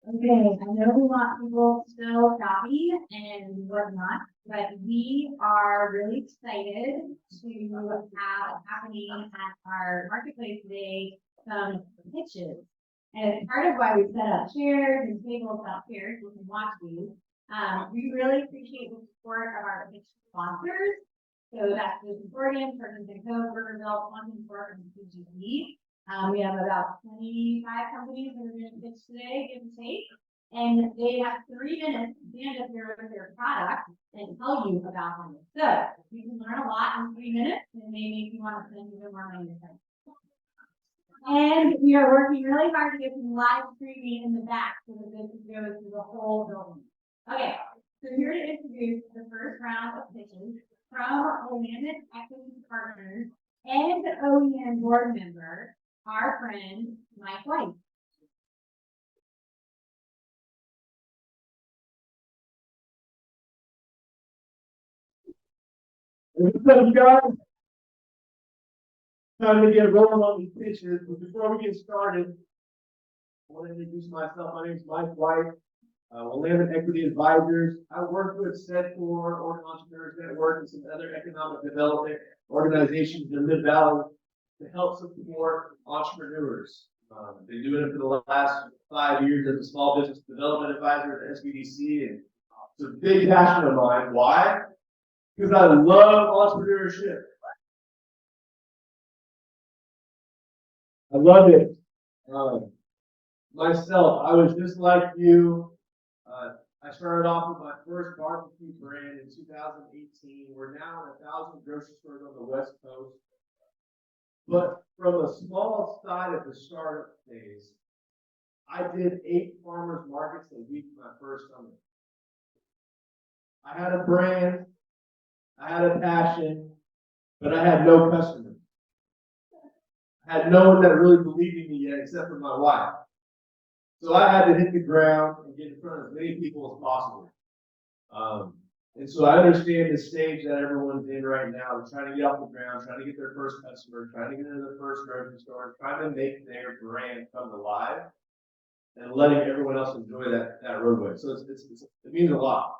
Okay, I know we want people still shopping and whatnot, but we are really excited to have happening at our marketplace today some pitches. And it's part of why we set up chairs and tables out here so we can watch these. We really appreciate the support of our pitch sponsors. So that's the Oregon, Perkins & Co, Burgerville, Quantum Sport, and CGP. We have about 25 companies that are going to pitch today, give and take. And they have 3 minutes to stand up here with their product and tell you about them. So you can learn a lot in 3 minutes and maybe if you want to spend even more money this time. And we are working really hard to get some live streaming in the back so that this goes through the whole building. Okay, so here to introduce the first round of pitches from Atlantic Equity Partners and OEM board member, our friend Mike White. What's up, you guys? Time to get rolling on these pitches, but before we get started, I want to introduce myself. My name is Mike White, Atlantic Equity Advisors. I work with SEDCOR, Oregon Entrepreneurs Network, and some other economic development organizations in the Mid-Valley to help support entrepreneurs. Been doing it for the last 5 years as a small business development advisor at SBDC, and it's a big passion of mine. Why? Because I love entrepreneurship. I love it. Myself, I was just like you. I started off with my first barbecue brand in 2018. We're now in 1,000 grocery stores on the West Coast. But from a small side of the startup phase, I did 8 farmers markets a week my first summer. I had a brand, I had a passion, but I had no customers. I had no one that really believed in me yet, except for my wife. So I had to hit the ground and get in front of as many people as possible. And so I understand the stage that everyone's in right now. They're trying to get off the ground, trying to get their first customer, trying to get into their first grocery store, trying to make their brand come alive, and letting everyone else enjoy that roadway. So it means a lot.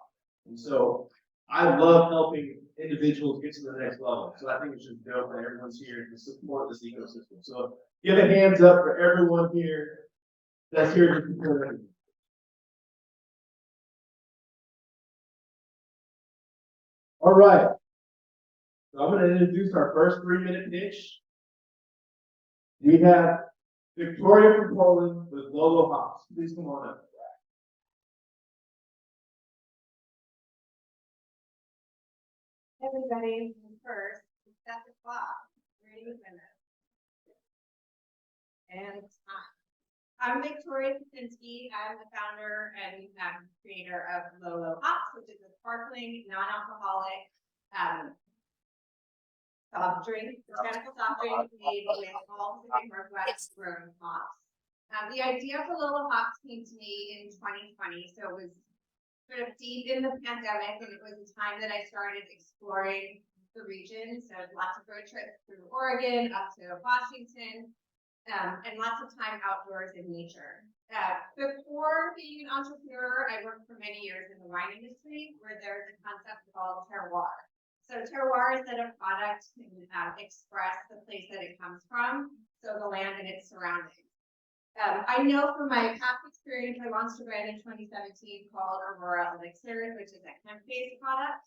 And so I love helping individuals get to the next level. So I think it's just dope that everyone's here to support this ecosystem. So give a hands up for everyone here that's here to support everything. All right. So I'm going to introduce our first 3-minute pitch. We have Victoria from Poland with Lolo Hops. Please come on up. Everybody, first, set the clock. 3 minutes. And time. I'm Victoria Kaczynski. I'm the founder and creator of Lolo Hops, which is a sparkling, non-alcoholic soft drink, botanical soft drink made with all Pacific Northwest grown hops. The idea for Lolo Hops came to me in 2020, so it was sort of deep in the pandemic, and it was a time that I started exploring the region. So lots of road trips through Oregon, up to Washington, and lots of time outdoors in nature. Before being an entrepreneur, I worked for many years in the wine industry, where there's a concept called terroir. So terroir is that a product can express the place that it comes from, so the land and its surroundings. I know from my past experience, I launched a brand in 2017 called Aurora Elixir, which is a hemp-based product,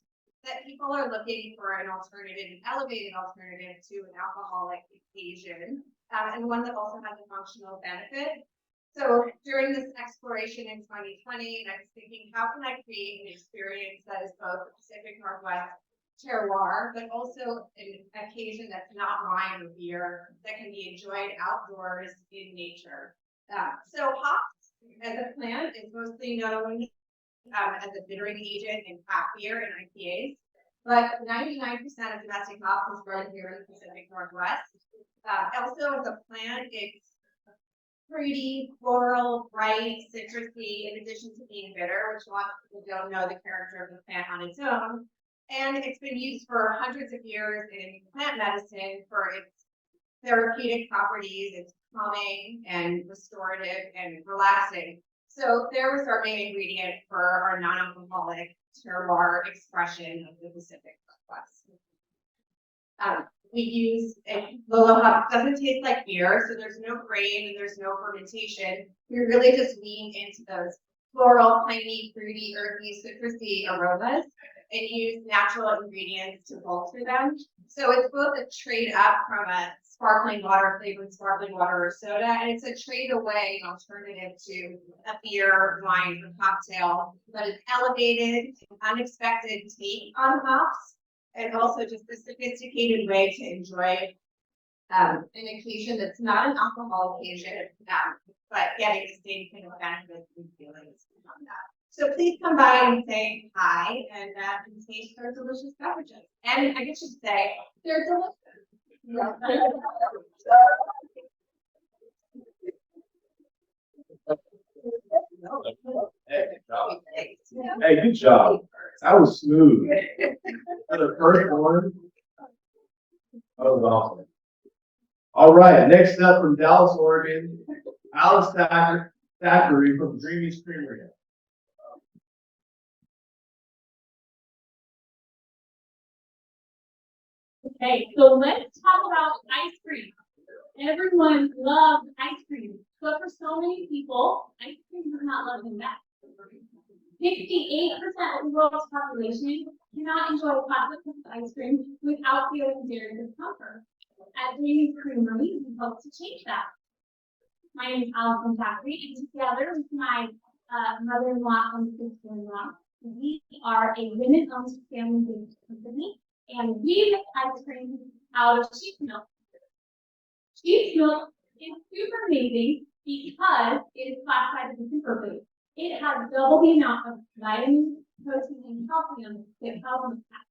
that people are looking for an alternative, an elevated alternative to an alcoholic occasion, and one that also has a functional benefit. So during this exploration in 2020, I was thinking, how can I create an experience that is both the Pacific Northwest terroir, but also an occasion that's not wine or beer, that can be enjoyed outdoors in nature. So hops as a plant is mostly known as a bittering agent in craft beer and IPAs, but 99% of domestic hops is grown here in the Pacific Northwest. Also as a plant, it's fruity, floral, bright, citrusy, in addition to being bitter, which a lot of people don't know the character of the plant on its own. And it's been used for hundreds of years in plant medicine for its therapeutic properties. It's calming and restorative and relaxing. So there was our main ingredient for our non-alcoholic terroir expression of the Pacific Northwest. We use, Lolo hops doesn't taste like beer, so there's no grain and there's no fermentation. We really just lean into those floral, piney, fruity, earthy, citrusy aromas and use natural ingredients to bolster them. So it's both a trade up from a sparkling water flavored sparkling water or soda, and it's a trade away, an alternative to a beer, wine, or cocktail, but it's elevated, unexpected take on hops, and also just a sophisticated way to enjoy an occasion that's not an alcohol occasion, but getting the same kind of benefits and feelings from that. So please come by and say hi and taste our delicious beverages. And I should say, they're delicious. Hey, good job. Hey, good job. That was smooth. For the first one. That was awesome. All right, next up from Dallas, Oregon, Alice Thackeray from Dreamy's Creamery. Okay, so let's talk about ice cream. Everyone loves ice cream, but for so many people, ice cream does not love them back. 68% of the world's population cannot enjoy a classic ice cream without feeling dairy discomfort. At Dreamy's Creamery, we hope to change that. My name is Alison Thackeray, and together with my mother-in-law and sister-in-law, we are a women-owned family-based company, and we make ice cream out of sheep milk. Sheep milk is super amazing because it is classified as a superfood. It has double the amount of vitamins, protein, and calcium that cows milk has.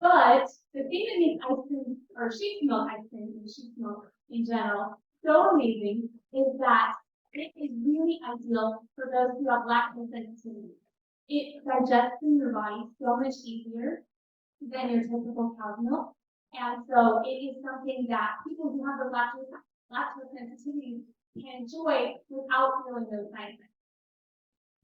But the thing that makes ice cream, or sheep milk ice cream, and sheep milk in general, so amazing is that it is really ideal for those who have lactose sensitivity. It digests in your body so much easier than your typical cow's milk. And so it is something that people who have the lactose sensitivity can enjoy without feeling those side effects.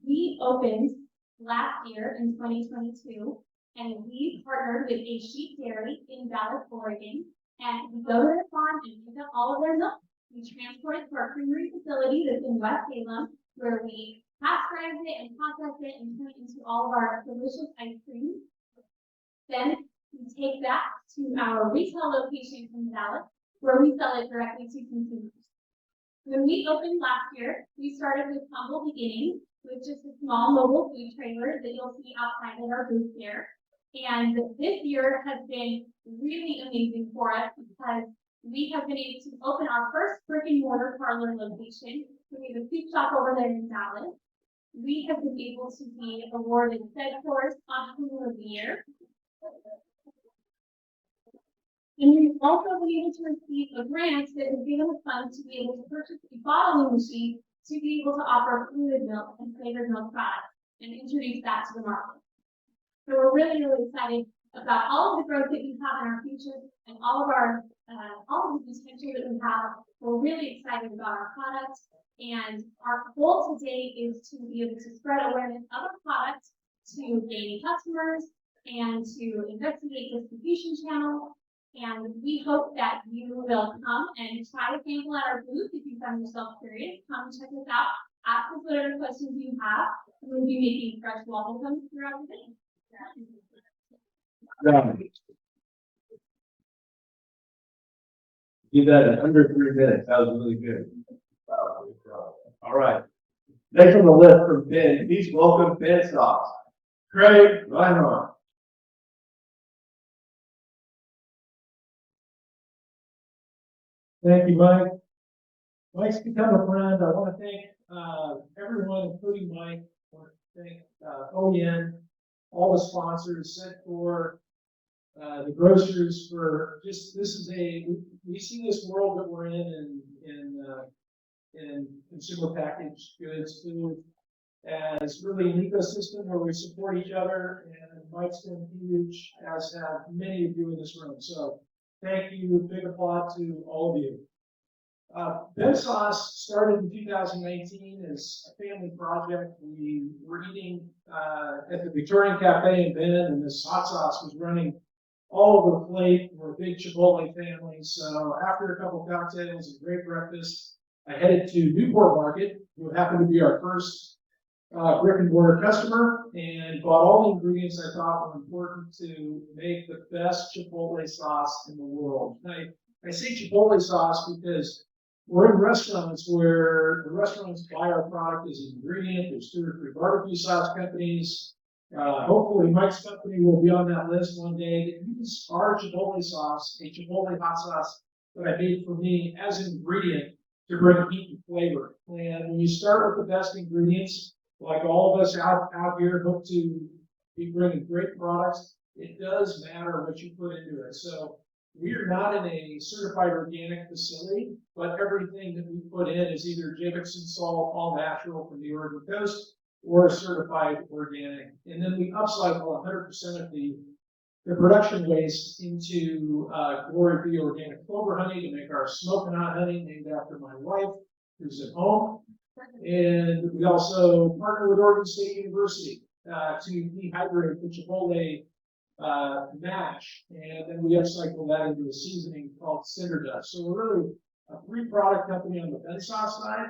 We opened last year in 2022, and we partnered with a sheep dairy in Dallas, Oregon, and we go to their farm and pick up all of their milk. We transport it to our creamery facility that's in West Salem, where we pasteurize it and process it and turn it into all of our delicious ice cream. Then we take that to our retail location in Dallas, where we sell it directly to consumers. When we opened last year, we started with humble beginnings, with just a small mobile food trailer that you'll see outside of our booth here. And this year has been really amazing for us because we have been able to open our first brick and mortar parlor location. We have a soup shop over there in Dallas. We have been able to be awarded Fedcorps Entrepreneur of the Year. And we've also been able to receive a grant that has given us funds to be able to purchase a bottling machine to be able to offer fluid milk and flavored milk products and introduce that to the market. So we're really, really excited about all of the growth that we have in our future and all of the potential that we have. We're really excited about our products, and our goal today is to be able to spread awareness of our products, to gain customers, and to investigate distribution channels. And we hope that you will come and try to sample at our booth if you find yourself curious. Come check us out. Ask us whatever questions you have. We'll be making fresh waffle cones throughout the day. Did that in under 3 minutes. That was really good. All right. Next on the list from Ben. Please welcome Ben Stocks. Craig Reinhardt. Thank you, Mike. Mike's become a friend. I want to thank everyone, including Mike. I want to thank OEN, all the sponsors, Centaur, the grocers for just, we see this world that we're in consumer packaged goods, food, as really an ecosystem where we support each other, and Mike's been huge, as have many of you in this room. So thank you, big applaud to all of you. Ben Sauce started in 2019 as a family project. We were eating at the Victorian Cafe in Bend, and this hot sauce was running all over the plate. We're a big Chipotle family, so after a couple cocktails and great breakfast, I headed to Newport Market, who happened to be our first brick and mortar customer, and bought all the ingredients I thought were important to make the best Chipotle sauce in the world. And I say Chipotle sauce because we're in restaurants where the restaurants buy our product as an ingredient. There's 2 or 3 barbecue sauce companies. Hopefully Mike's company will be on that list one day that use our Chipotle sauce, a Chipotle hot sauce that I made for me as an ingredient to bring heat and flavor. And when you start with the best ingredients, like all of us out here hope to be bringing great products, it does matter what you put into it. So we are not in a certified organic facility, but everything that we put in is either Jacobson salt, all natural from the Oregon coast, or certified organic. And then we upcycle 100% of the production waste into Glory Be Organic Clover honey to make our smoking hot honey, named after my wife, who's at home. And we also partner with Oregon State University to dehydrate the Chipotle mash, and then we upcycle that into a seasoning called cinder dust. So we're really a 3-product company on the Ben sauce side,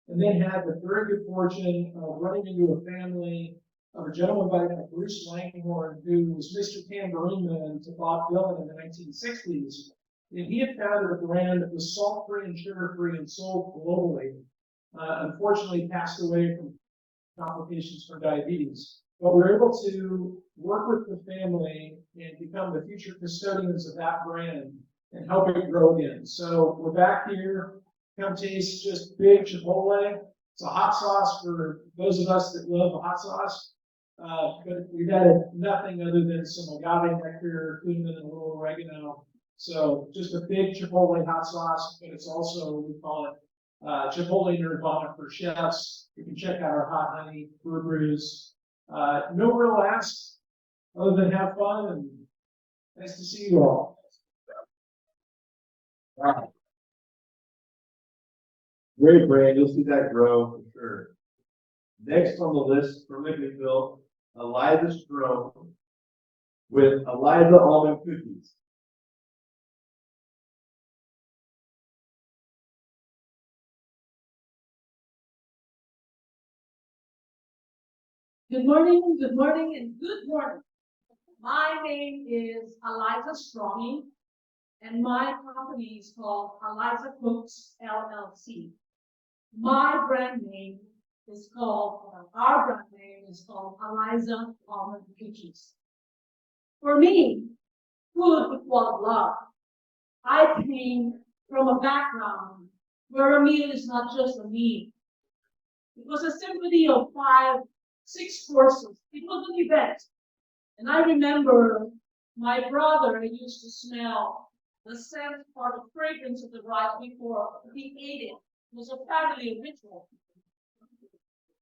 and then had the very good fortune of running into a family of a gentleman by the name of Bruce Langhorne, who was Mr. Tambourine Man to Bob Dylan in the 1960s. And he had founded a brand that was salt-free and sugar-free and sold globally. Unfortunately, passed away from complications from diabetes. But we were able to work with the family and become the future custodians of that brand and help it grow again. So we're back here. Come taste just big Chipotle. It's a hot sauce for those of us that love the hot sauce. But we've added nothing other than some agave nectar, cumin, and a little oregano. So just a big Chipotle hot sauce, but it's also, we call it Chipotle Nirvana for chefs. You can check out our hot honey brews. No real ask other than have fun, and nice to see you all. Wow. Great brand, you'll see that grow for sure. Next on the list for Wrigleyville, Eliza Strome with Eliza Almond Cookies. Good morning, and good morning. My name is Eliza Strome, and my company is called Eliza Cooks LLC. My brand name is called, our brand name is called Eliza Almond Cookies. For me, food was love. I came from a background where a meal is not just a meal. It was a symphony of 5, 6 courses. It was an event. And I remember my brother used to smell the scent or the fragrance of the rice before he ate it. It was a family ritual.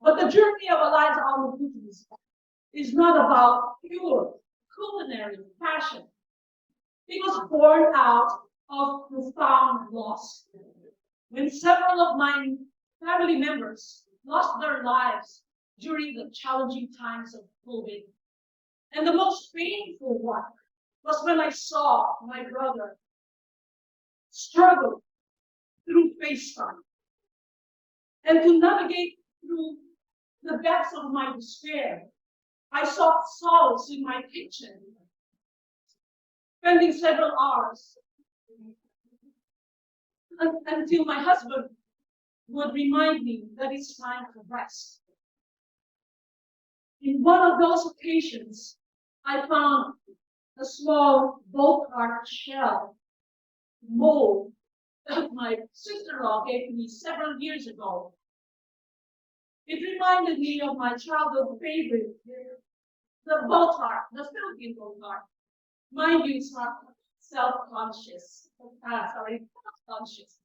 But the journey of Eliza Almond Cookies is not about pure culinary passion. It was born out of profound loss. When several of my family members lost their lives during the challenging times of COVID. And the most painful one was when I saw my brother struggle through FaceTime. And to navigate through the depths of my despair, I sought solace in my kitchen, spending several hours until my husband would remind me that it's time to rest. In one of those occasions, I found a small ballpark shell mold that my sister-in-law gave me several years ago. It reminded me of my childhood favorite, the ballpark, the Philippine ballpark. Mind you, it's not self-conscious. Conscious.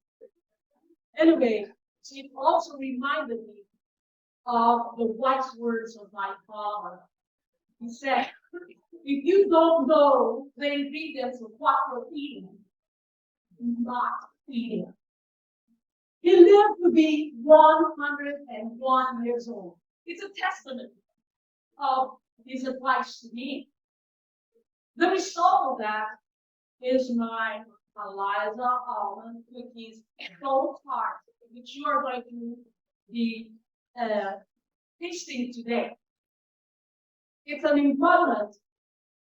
Anyway, it also reminded me of the wise words of my father. He said, if you don't know the ingredients of what you're eating, do not eat it. He lived to be 101 years old. It's a testament of his advice to me. The result of that is my Eliza almond cookies gold tart, which you are going to be tasting today. It's an embodiment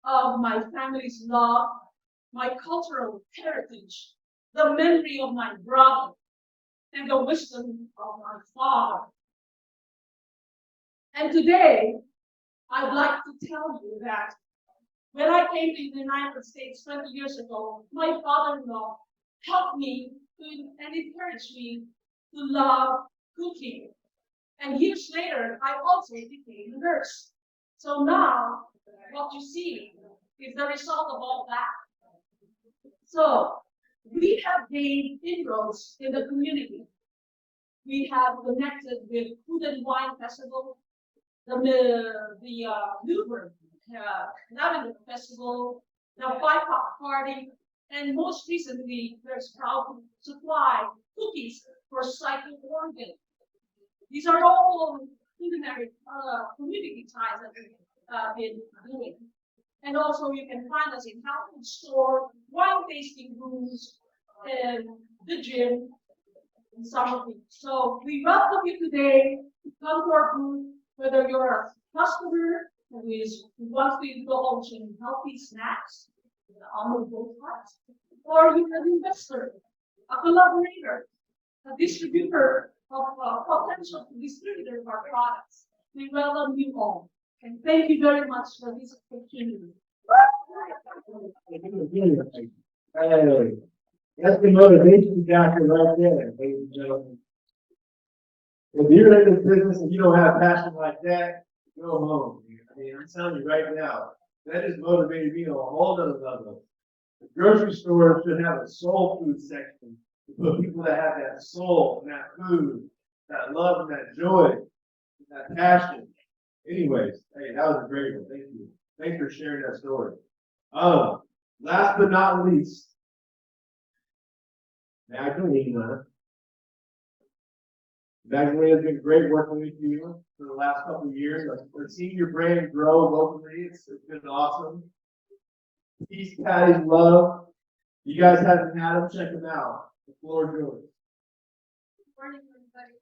of my family's love, my cultural heritage, the memory of my brother, and the wisdom of my father. And today, I'd like to tell you that when I came to the United States 20 years ago, my father-in-law helped me and encouraged me to love cooking. And years later, I also became a nurse. So now, what you see is the result of all that. So, we have made inroads in the community. We have connected with Food and Wine Festival, the Newburgh Lavender Festival, the BIPOC Party, and most recently, there's proud to supply cookies for Cycle Oregon. These are all culinary community ties that we've been doing. And also, you can find us in health food store, wine tasting rooms, and the gym, and some of these. So we welcome you today to come to our booth, whether you're a customer who wants to indulge in healthy snacks, almond gold hearts, or you're an investor, a collaborator, a distributor of potential distributor of our products. We welcome you all. And thank you very much for this opportunity. Hey, that's the motivation factor right there, ladies and gentlemen. If you're in this business and you don't have passion like that, go home. I mean, I'm telling you right now, that has motivated me to a whole other level. The grocery store should have a soul food section to put people that have that soul and that food, that love and that joy, and that passion. Anyways, hey, that was a great one. Thank you. Thanks for sharing that story. Last but not least, Magdalena. Magdalena has been great working with you for the last couple of years. I've seen your brand grow locally. It's been awesome. Peace, Patty's Love. You guys haven't had them, check them out. The floor is yours. Good morning, everybody.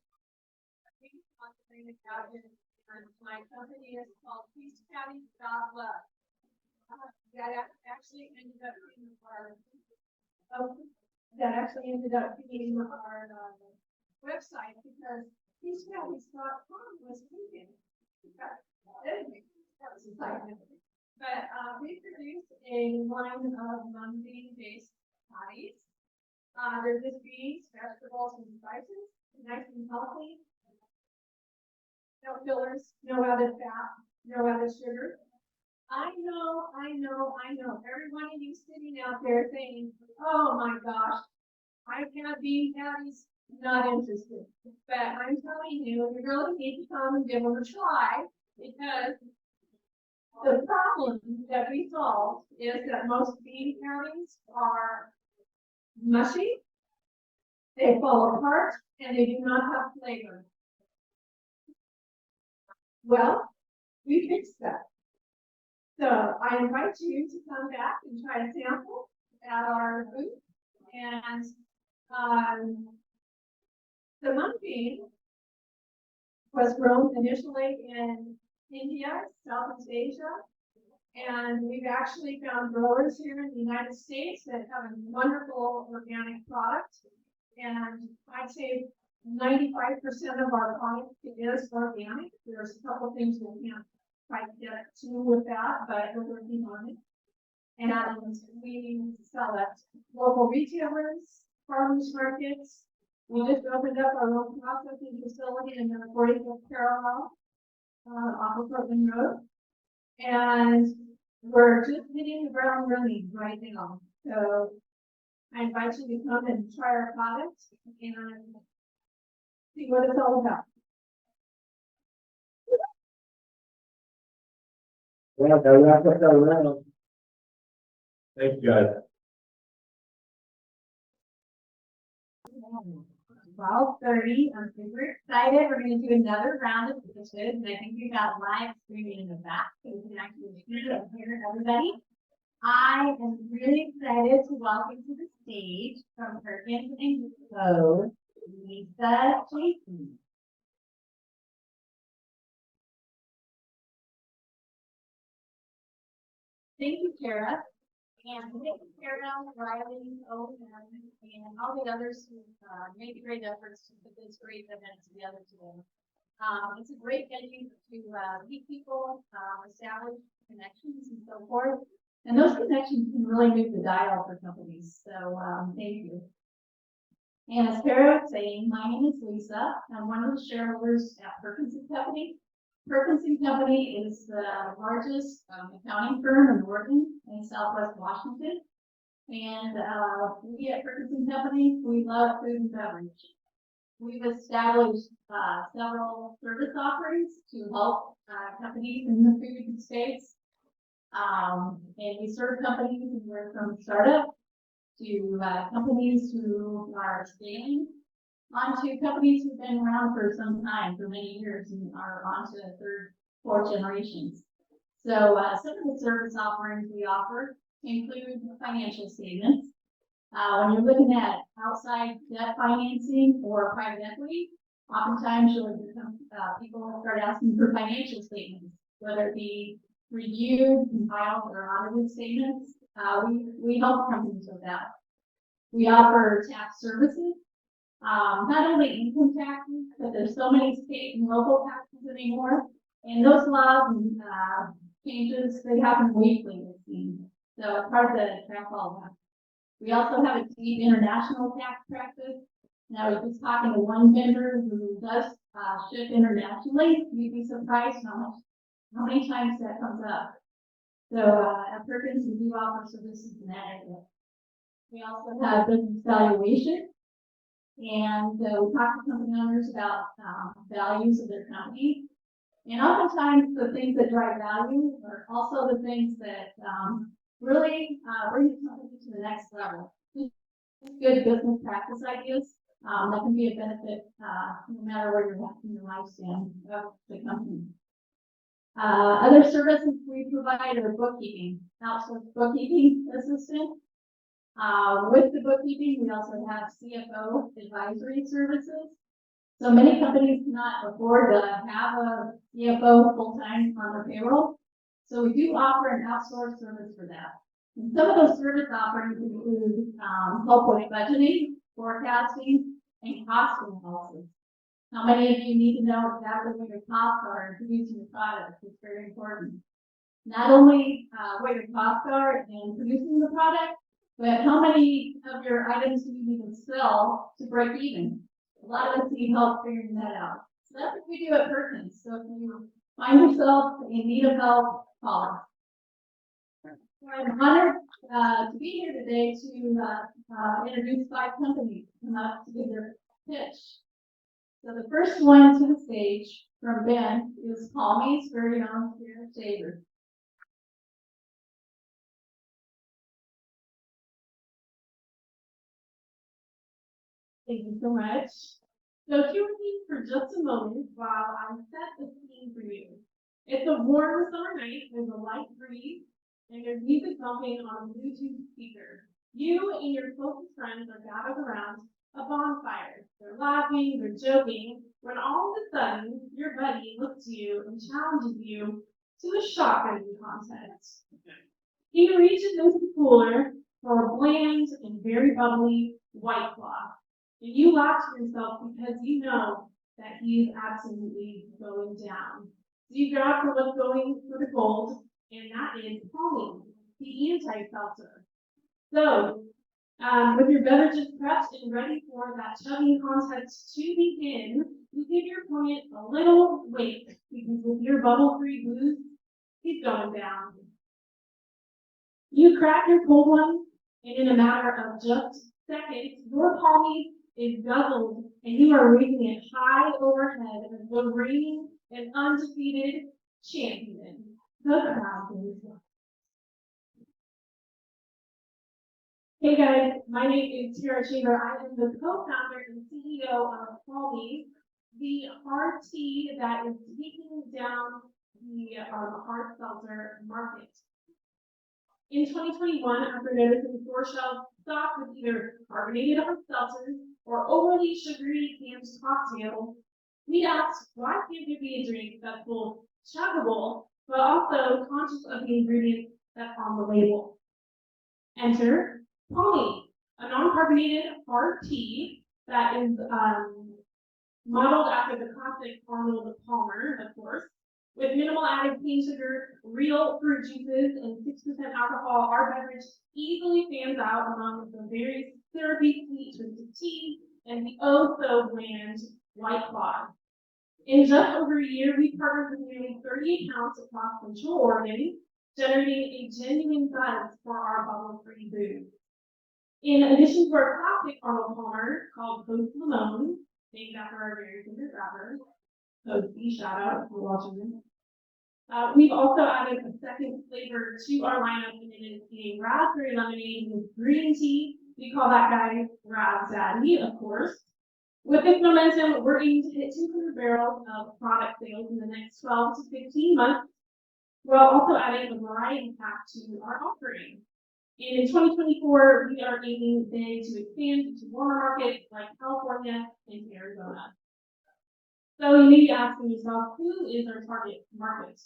And my company is called Peace County Love. That actually ended up being our website because peacecounties.com was taken. But we produce a line of mundane-based patties. They're just beans, vegetables, and spices, nice and healthy. No fillers, no added fat, no added sugar. I know. Every one of you sitting out there saying, oh my gosh, I can't bean patties, not interested. But I'm telling you, you really need to come and give them a try because the problem that we solve is that most bean patties are mushy, they fall apart, and they do not have flavor. Well, we fixed that. So I invite you to come back and try a sample at our booth. And the mung bean was grown initially in India, Southeast Asia, and we've actually found growers here in the United States that have a wonderful organic product. And I'd say 95% of our product is organic. There's a couple things we can't quite get to with that, but we're working on it. And we sell at local retailers, farmers markets. We just opened up our own processing facility in the 45th parallel off of Portland Road. And we're just hitting the ground running right now. So I invite you to come and try our products and see what it's all about. Yeah, that wraps up that round. Thank you, guys. 12:30. I'm super excited. We're gonna do another round of pitches, and I think we've got live streaming in the back, so we can actually see and hear everybody. I am really excited to welcome to the stage from Perkins and Co. Lisa Jason. Thank you, Tara. And thank you, Tara, Riley, Owen, and all the others who made great efforts to put this great event together today. It's a great venue to meet people, establish connections and so forth. And those connections can really move the dial for companies. So thank you. And as Tara was saying, my name is Lisa. I'm one of the shareholders at Perkins and Company. Perkins and Company is the largest accounting firm in Oregon and Southwest Washington. And we at Perkins and Company, we love food and beverage. We've established several service offerings to help companies in the food space. And we serve companies anywhere from startup to companies who are scaling, onto companies who've been around for some time, for many years, and are on to third, fourth generations. So some of the service offerings we offer include financial statements. When you're looking at outside debt financing or private equity, oftentimes people start asking for financial statements, whether it be reviewed, compiled, or audited statements. We help companies with that. We offer tax services. Not only income taxes, but there's so many state and local taxes anymore. And those laws and changes, they happen weekly, it seems. So it's hard to track all that. We also have a deep international tax practice. Now, I was just talking to one vendor who does ship internationally. You'd be surprised how many times that comes up. So at Perkins, we do offer services in that area. We also have business valuation. And we talk to company owners about values of their company. And oftentimes the things that drive value are also the things that really bring the company to the next level. Good business practice ideas that can be a benefit no matter where you're at in the lifespan of the company. Other services we provide are bookkeeping, outsourced bookkeeping assistant. With the bookkeeping, we also have CFO advisory services. So many companies cannot afford to have a CFO full-time on their payroll. So we do offer an outsourced service for that. And some of those service offerings include help with budgeting, forecasting, and cost analysis. How many of you need to know exactly what your costs are in producing your product? It's very important. Not only what your costs are in producing the product, but how many of your items do you need to sell to break even? A lot of us need help figuring that out. So that's what we do at Perkins. So if you find yourself in need of help, call us. So I'm honored to be here today to introduce 5 companies to come up to give their pitch. So the first one to the stage from Ben is Palmy's very own Spirit Saver. Thank you so much. So here with me for just a moment while I set the scene for you. It's a warm summer night, there's a light breeze, and there's music bumping on a Bluetooth speaker. You and your closest friends are gathered around a bonfire. They're laughing, they're joking, when all of a sudden, your buddy looks at you and challenges you to a shotgunning contest. He reaches into the cooler for a bland and very bubbly White Claw. And you laugh to yourself because you know that he is absolutely going down. So you grab for what's going for the gold, and that is Palmy, the anti-seltzer. So, with your beverages prepped and ready for that chugging contest to begin, you give your opponent a little weight because with your bubble-free booze, he's going down. You crack your cold one, and in a matter of just seconds, your Palmy is guzzled, and you are raising it high overhead as the reigning and undefeated champion. The crowd goes wild. Hey guys, my name is Tara Chamber. I am the co-founder and CEO of Quality, the hard tea that is taking down the hard seltzer market. In 2021, after noticing 4 shelves stocked with either carbonated hard seltzers or overly sugary canned cocktails, we asked, why can't there be a drink that's both chuggable but also conscious of the ingredients that's on the label? Enter Polly, a non-carbonated hard tea that is modeled after the classic Arnold Palmer, of course, with minimal added cane sugar, real fruit juices, and 6% alcohol. Our beverage easily stands out among the very syrupy, sweet twisted tea and the oh so bland White Claw. In just over a year, we partnered with nearly 30 accounts across Central Oregon, generating a genuine buzz for our bubble-free booze. In addition to our classic Arnold Palmer called Post Limon, named after our very favorite rapper, Posty, shout out if you're watching. We've also added a second flavor to our lineup, and it is a raspberry lemonade with green tea. We call that guy Raz Daddy, of course. With this momentum, we're aiming to hit 200 barrels of product sales in the next 12 to 15 months, while also adding a variety pack to our offering. And in 2024, we are aiming then to expand into warmer markets like California and Arizona. So you may be asking yourself, who is our target market?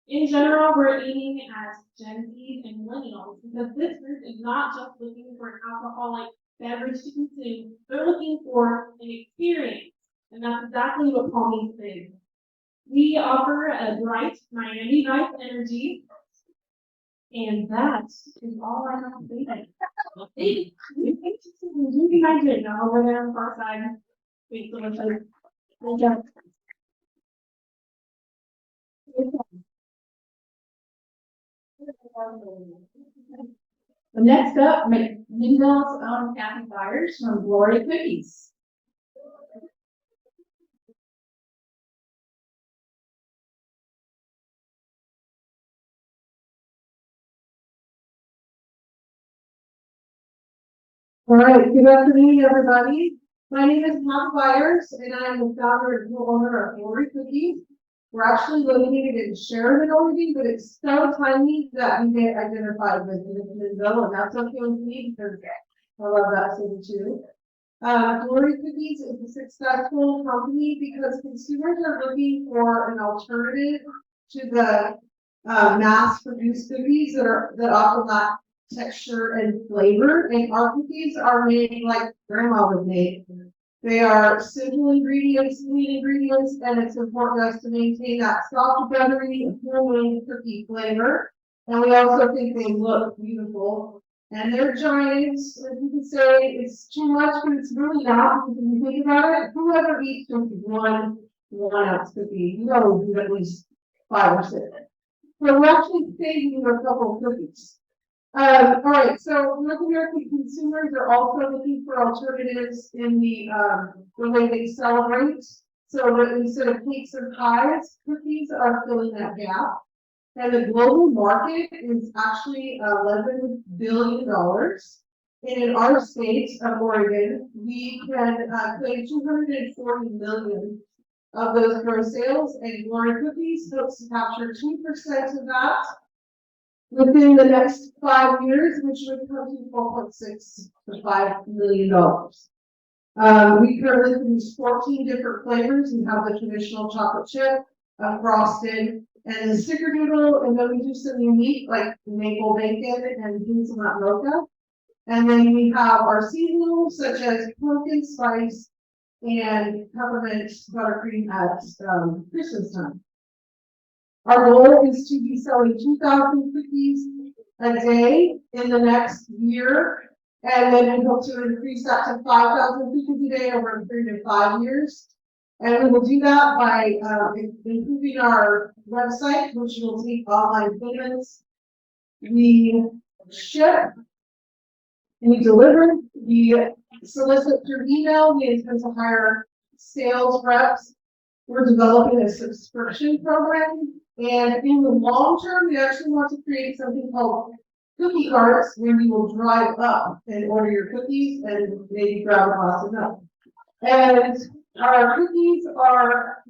In general, we're aiming at Gen Z and millennials because this group is not just looking for an alcoholic beverage to consume, they're looking for an experience. And that's exactly what Palmy's is. We offer a bright Miami Vice energy. And that is all I have to say today. Thank you. Do be hydrated now over there on the far side. Wait, so much. Good job. Next up, McMinnville's own Kathy Byers from Glory Cookies. All right, good afternoon, everybody. My name is Tom Byers, and I am the founder and co-owner of Glory Cookies. We're actually located in Sheridan, Oregon, but it's so tiny that we get identified with McMinnville, and that's okay with me because I love that city too. Glory Cookies is a successful company because consumers are looking for an alternative to the mass-produced cookies that offer that texture and flavor, and our cookies are made like grandma would make. They are simple ingredients, sweet ingredients, and it's important to us to maintain that soft, buttery, homemade cookie flavor. And we also think they look beautiful. And they're giants, as you can say, it's too much, but it's really not, because when you think about it, whoever eats just one ounce cookie, you know, you at least 5 or 6. So we're actually saving you a couple of cookies. All right, so North American consumers are also looking for alternatives in the way they celebrate. So that instead of cakes and pies, cookies are filling that gap. And the global market is actually $11 billion. And in our state of Oregon, we can claim 240 million of those gross sales, and Glory Cookies hopes to capture 2% of that within the next 5 years, which would come to $4.6 to $5 million. We currently produce 14 different flavors. We have the traditional chocolate chip, frosted, and the snickerdoodle, and then we do some unique like maple bacon and hazelnut mocha. And then we have our seasonal, such as pumpkin spice and peppermint buttercream at Christmas time. Our goal is to be selling 2,000 cookies a day in the next year, and then we hope to increase that to 5,000 cookies a day over a period of 5 years. And we will do that by improving our website, which will take online payments. We ship, we deliver, we solicit through email, we intend to hire sales reps. We're developing a subscription program. And in the long term, we actually want to create something called cookie carts where you will drive up and order your cookies and maybe grab a glass of milk. And our cookies are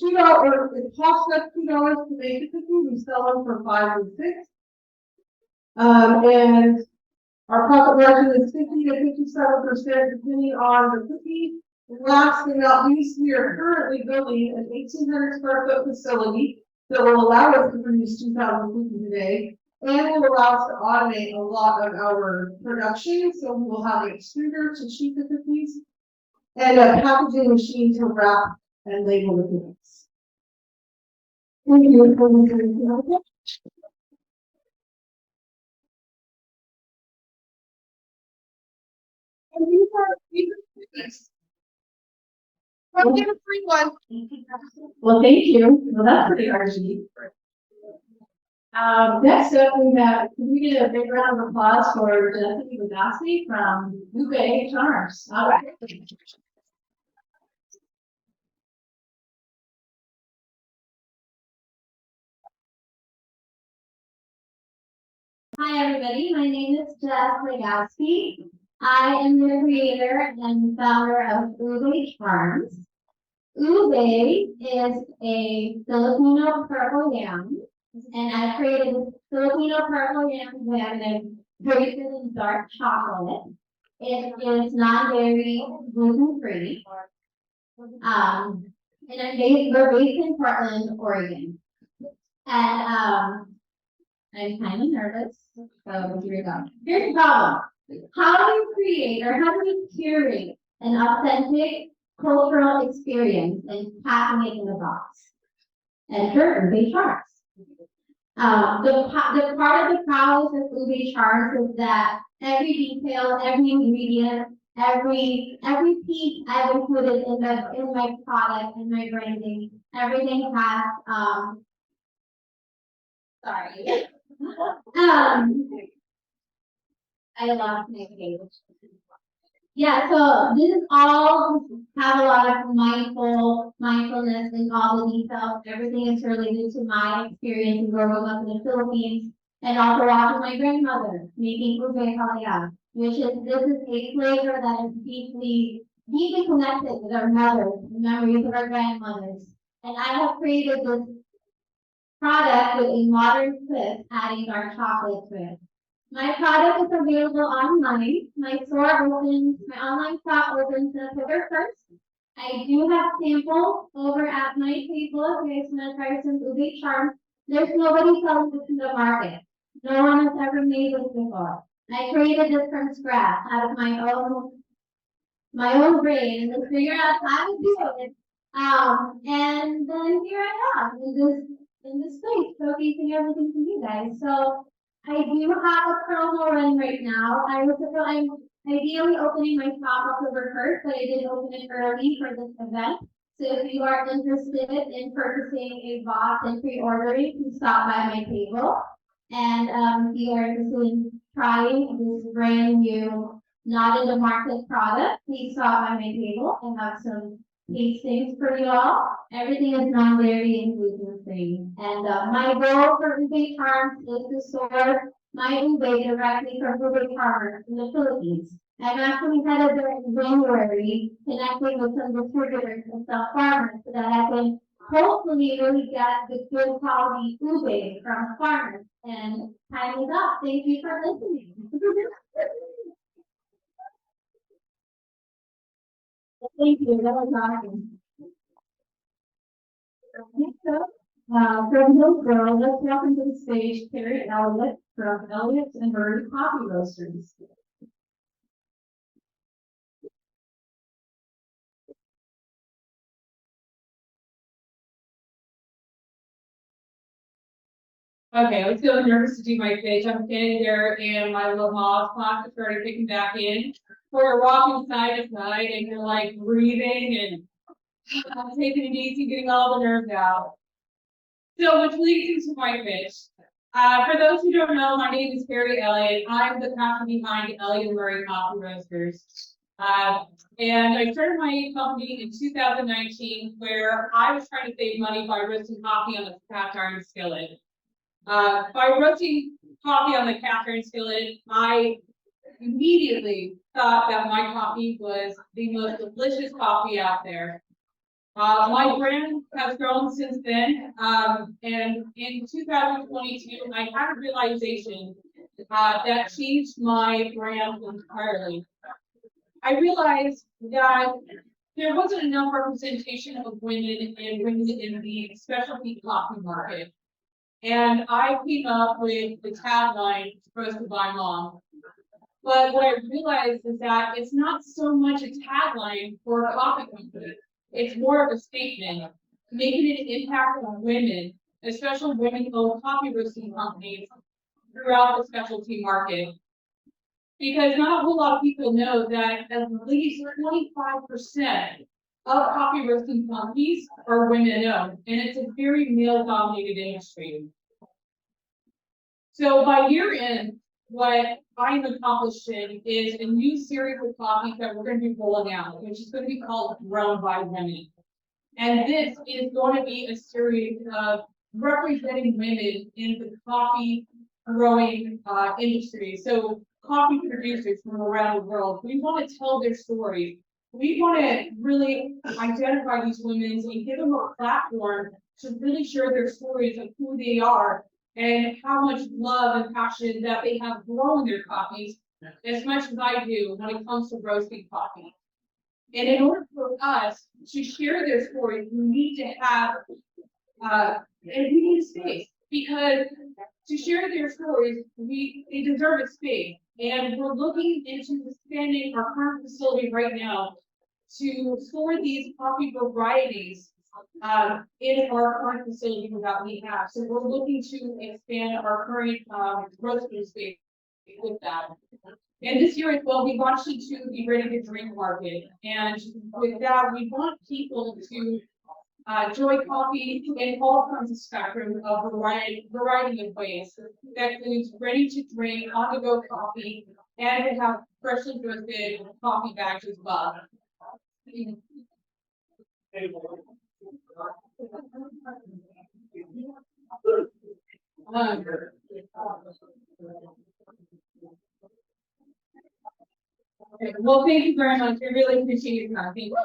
$2, it costs us $2 to make a cookie, we sell them for 5 and 6. And our profit margin is 50 to 57% depending on the cookie. Last but not least, we are currently building an 1,800 square foot facility that will allow us to produce 2,000 cookies a day and will allow us to automate a lot of our production. So we will have an extruder to shoot the cookies and a packaging machine to wrap and label the cookies. Thank you for listening. And these are cookies. Come get a free one. Well, thank you. Well, that's pretty RG. Next up, can we get a big round of applause for Jessica Badowski from Ube Charms? All right. Hi, everybody. My name is Jess Legowski. I am the creator and founder of Ube Charms. Ube is a Filipino purple yam, and I created this Filipino purple yam jam and created it in dark chocolate. It is non-dairy, gluten-free. And we're based in Portland, Oregon. And I'm kind of nervous, so here we go. Here's the problem. How do you create or how do you curate an authentic cultural experience and packing it in a box? Enter Ube Charms. The part of the prowess of Ube Charms is that every detail, every ingredient, every piece I've included in my product, in my branding, everything has sorry. I lost my page. Yeah, so this is all have a lot of mindfulness in all the details. Everything is related to my experience growing up in the Philippines and also watching my grandmother making ube halaya, this is a flavor that is deeply connected with our mothers, the memories of our grandmothers. And I have created this product with a modern twist, adding dark chocolate to it. My product is available online. My online shop opens September 1st. I do have samples over at my table. If you guys want to try some Ube Charms, there's nobody selling this in the market. No one has ever made this before. I created this from scratch out of my own brain and then figured out how to do it. And then here I am in this space, showcasing everything to you guys. So I do have a promo run right now. I'm ideally opening my shop October 1st, but I did open it early for this event. So if you are interested in purchasing a box and pre-ordering, you can stop by my table. And if you are interested in trying this brand new, not in the market product, please stop by my table. I have some tastings for you all. Everything is non-dairy and gluten-free. And my goal for Ube Charms is to source my ube directly from Ube farmers in the Philippines. I'm actually headed there in January, connecting with some distributors and some farmers so that I can hopefully really get the good quality ube from farmers. And time is up. Thank you for listening. Thank you. That was awesome. Next up, from Hillsborough, let's welcome to the stage Carrie Elliott from Elliott and Murray Coffee Roasters. Okay, I was feeling nervous to do my pitch. I'm standing there and my little mouth clock is started kicking back in. We're walking side to side and you're like breathing and taking it easy, getting all the nerves out. So which leads into my pitch. For those who don't know, my name is Carrie Elliott. I'm the passion behind Elliott and Murray Coffee Roasters. And I started my company in 2019 where I was trying to save money by roasting coffee on a cast iron skillet. By roasting coffee on the Catherine skillet, I immediately thought that my coffee was the most delicious coffee out there. My brand has grown since then, and in 2022, I had a realization that changed my brand entirely. I realized that there wasn't enough representation of women in the specialty coffee market. And I came up with the tagline, "Supposed to buy mom." But what I realized is that it's not so much a tagline for a coffee company. It's more of a statement, making an impact on women, especially women-owned coffee roasting companies throughout the specialty market. Because not a whole lot of people know that at least 25% of coffee roasting companies are women-owned, and it's a very male-dominated industry. So by year end, what I'm accomplishing is a new series of coffees that we're going to be rolling out, which is going to be called Grown by Women. And this is going to be a series of representing women in the coffee growing industry. So coffee producers from around the world, we want to tell their story. We want to really identify these women and give them a platform to really share their stories of who they are and how much love and passion that they have grown their coffees, as much as I do when it comes to roasting coffee. And in order for us to share their stories, we need to have, and we need a space, because to share their stories, they deserve a space. And we're looking into expanding our current facility right now to store these coffee varieties in our current facility that we have. So we're looking to expand our current roasting space with that. And this year as well, we launched into the ready-to-drink market. And with that, we want people to enjoy coffee in all kinds of spectrum of variety of ways. That includes ready-to-drink, on-the-go coffee, and we have freshly roasted coffee bags as well. Okay, well, thank you very much. I really appreciate your time. Thank you.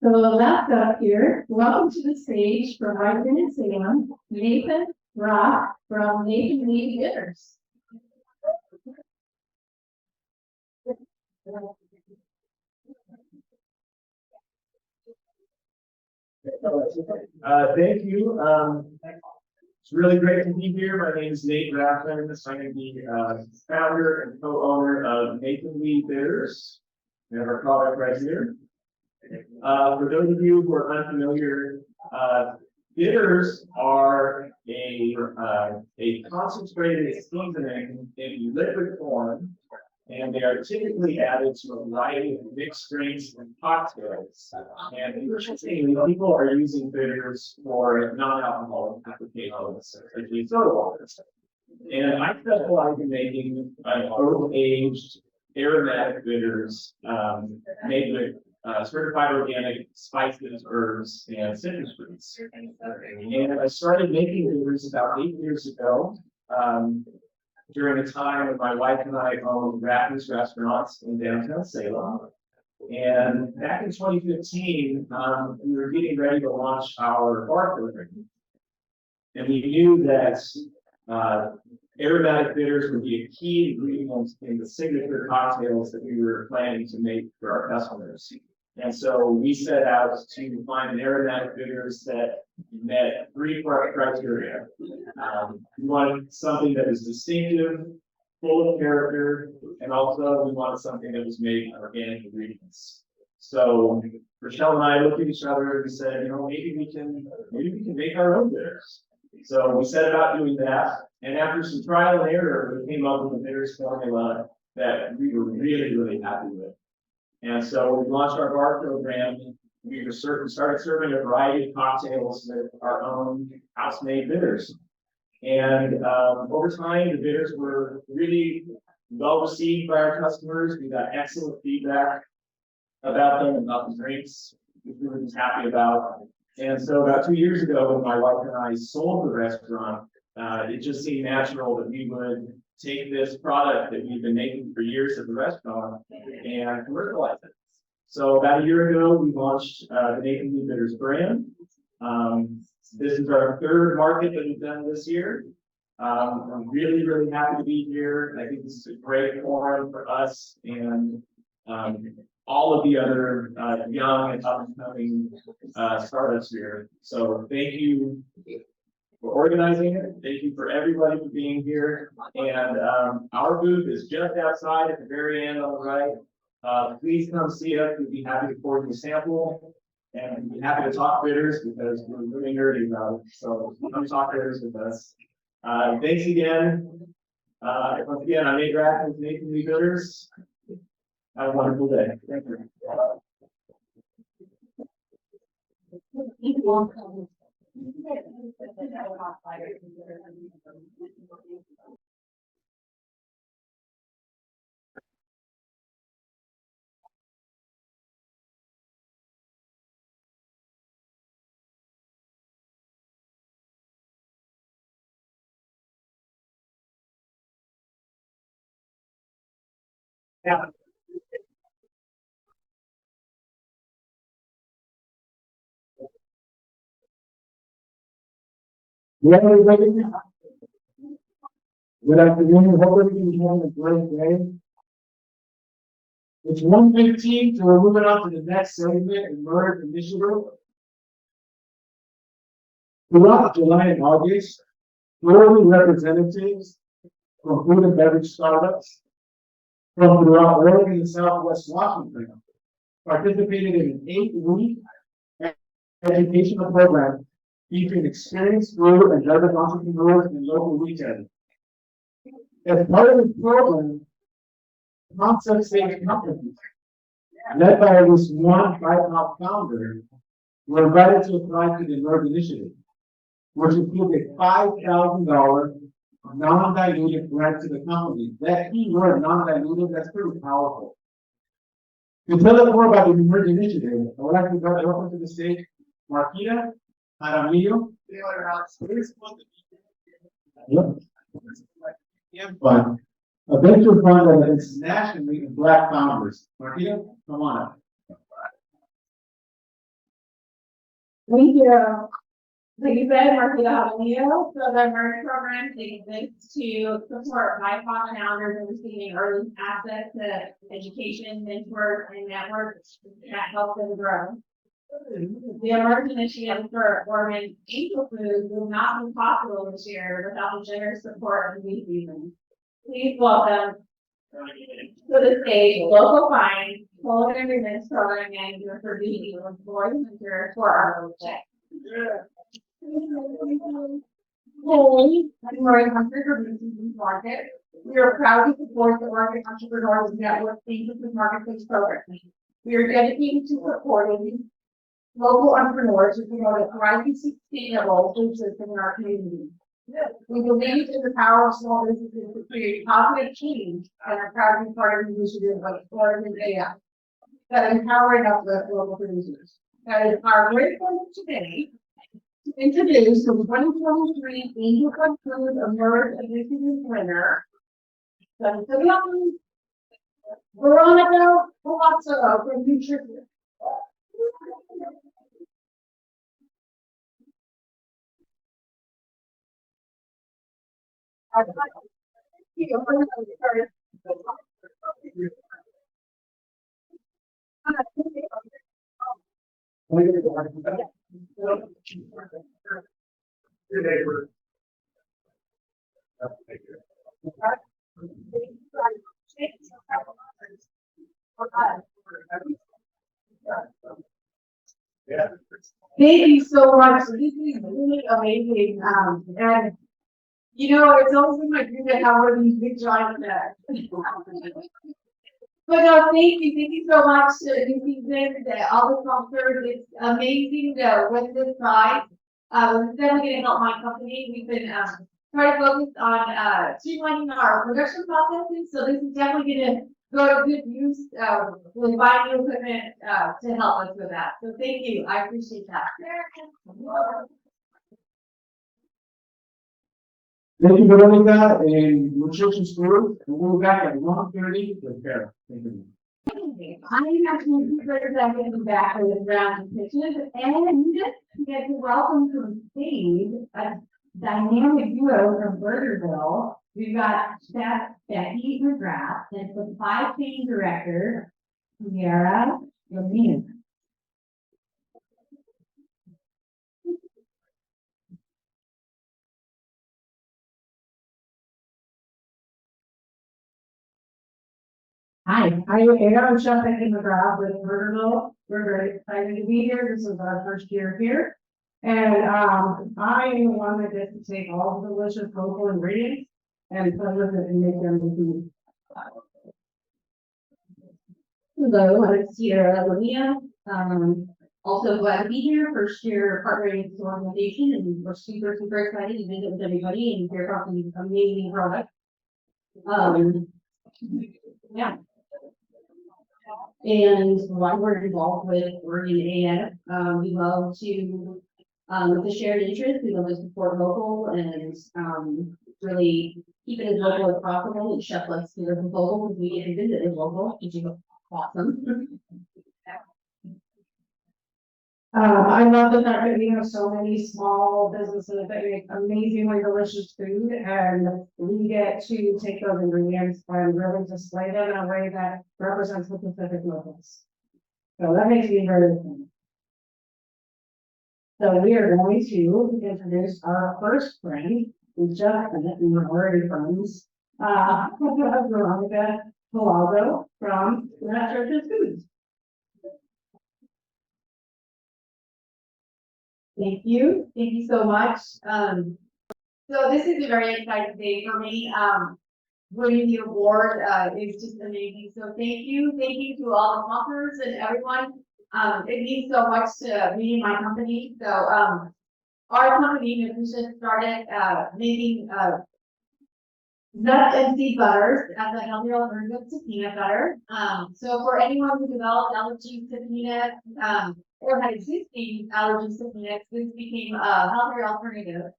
So last up here, welcome to the stage from Ryman and Salem, Nathan Rock from Nathan Lee Bitters. Thank you. It's really great to be here. My name is Nate Raffin. I'm the founder and co-owner of Nathan Lee Bitters. We have our product right here. For those of you who are unfamiliar, bitters are a concentrated seasoning in liquid form, and they are typically added to a variety of mixed drinks and cocktails. And interestingly, people are using bitters for non-alcoholic applications, such as soda water. And I specialize in making oak-aged aromatic bitters made with certified organic spices, herbs, and citrus fruits. And I started making bitters about 8 years ago. During a time when my wife and I owned Raffles restaurants in downtown Salem. And back in 2015, we were getting ready to launch our bar program. And we knew that aromatic bitters would be a key ingredient in the signature cocktails that we were planning to make for our customers. And so we set out to find an aromatic bitters that met 3 criteria. We wanted something that was distinctive, full of character, and also we wanted something that was made with organic ingredients. So Rochelle and I looked at each other and we said, you know, maybe we can make our own bitters. So we set about doing that, and after some trial and error, we came up with a bitters formula that we were really, really happy with. And so we launched our bar program. We started serving a variety of cocktails with our own house-made bitters. And over time, the bitters were really well received by our customers. We got excellent feedback about them, about the drinks. which we were just happy about. And so about 2 years ago, when my wife and I sold the restaurant, it just seemed natural that we would take this product that we've been making for years at the restaurant and commercialize it. So about a year ago, we launched the Nathan Lee Bitters brand. This is our third market that we've done this year. I'm really, really happy to be here. I think this is a great forum for us and all of the other young and up-and-coming startups here. So thank you for organizing it. Thank you for everybody for being here. And our booth is just outside at the very end on the right. Please come see us. We'd be happy to pour you a sample. And we'd be happy to talk bitters because we're really nerdy about it. So come talk bitters with us. Thanks again. Once again, I'm Nate Rath with Nathan Lee Bitters. Have a wonderful day. Thank you. Yeah. Yeah, everybody. Good afternoon. Hope everybody's having a great day. It's 1:15, so we're moving on to the next segment in Murder Initiative. Throughout July and August, 40 representatives from food and beverage startups from throughout Oregon and Southwest Washington participated in an 8-week educational program featuring experienced food and beverage entrepreneurs and local retailers. As part of this program, concept-based companies, led by at least one BIPOC founder, were invited to apply to the North Initiative, which included a $5,000 non-dilutive grant to the company. That key word, non-dilutive, that's pretty powerful. To tell us more about the Merge Initiative, I would like to welcome to the stage Marquita Jaramillo. Fund, a venture fund that is nationally in Black founders. Marquita, come on up. Thank you. Like you said, Marquita Jaramillo. So the MERGE program exists to support BIPOC founders in receiving early access to education, mentors, and networks that help them grow. The MERGE initiative for Oregon Angel Foods would not be possible this year without the generous support of the season. Please welcome to the stage local fine, Polar Agreements Program Manager for BD with Board Center for our check. Hey, I'm Lori Hunter for BC's Market. We are proud to support the Oregon Entrepreneurs Network Angel Food Marketplace program. We are dedicated to supporting local entrepreneurs who promote a thriving, sustainable food system in our community. We believe in the power of small businesses to create positive change and are proud to be part of an initiative like OregonAF that empower and uplift local producers. That is our great pleasure today to introduce the 2023 Angel Food Emerge Initiative winner, Veronica Palazzo from Nutrition. Thank you so much. This is really amazing. And you know, it's always been my dream to have one of these big giant bags. But no, thank you so much to the season, all the sponsors. It's amazing to win this prize. It's definitely going to help my company. We've been trying to focus on streamlining our production processes. So this is definitely going to go to good use, with buying new equipment, to help us with that. So thank you, I appreciate that. Thank you, Veronica, and we'll switch to school, and we'll be back at 1:30 with Kara. Thank you. I'm actually super excited to be back with Brown Kitchen and get to welcome to the stage a dynamic duo from Burgerville. We've got Chef Becky McGrath and supply chain director, Sierra Lamina. Hi, I'm Chef Becky McGrath with Burgerville. We're very excited to be here. This is our first year here. And, I am the one that gets to take all the delicious local ingredients and put them and make them into food. Hello, I'm Sierra Lamina. Also glad to be here, first year partnering with this organization, and we're super excited to visit with everybody and hear about these amazing products. Yeah. And while we're involved with OregonAF, we love to, with the shared interest, we love to support local and, really keep it as local as possible. And Chef likes to live local because we get to visit as local, which is awesome. I love the fact that we have so many small businesses that make amazingly delicious food, and we get to take those ingredients and really display them in a way that represents the Pacific Northwest. So that makes me very excited. So we are going to introduce our first friend, who's just and we're already friends. Veronica Palazo from That Church's Foods. Thank you so much. So this is a very exciting day for me. Winning the award, is just amazing. So thank you to all the sponsors and everyone. It means so much to me and my company. So, our company, Nutrition, started, making, nut and seed butters as a healthy alternative to peanut butter. So for anyone who developed allergies to peanut, or had existing allergies to peanuts, this became a healthier alternative.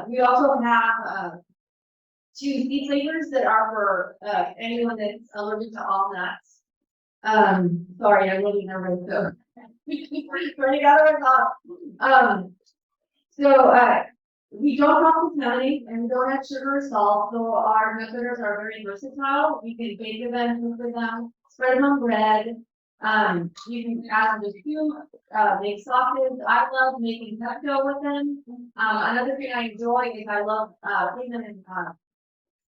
We also have, 2 seed flavors that are for, anyone that's allergic to all nuts. Sorry, I'm really nervous, so. Running out of my thoughts. We don't contaminate and we don't have sugar or salt, so our nut butters are very versatile. We can bake them, cook with them, spread them on bread. You can add them to soup, make sauces. I love making pesto with them. Another thing I enjoy is I love putting them in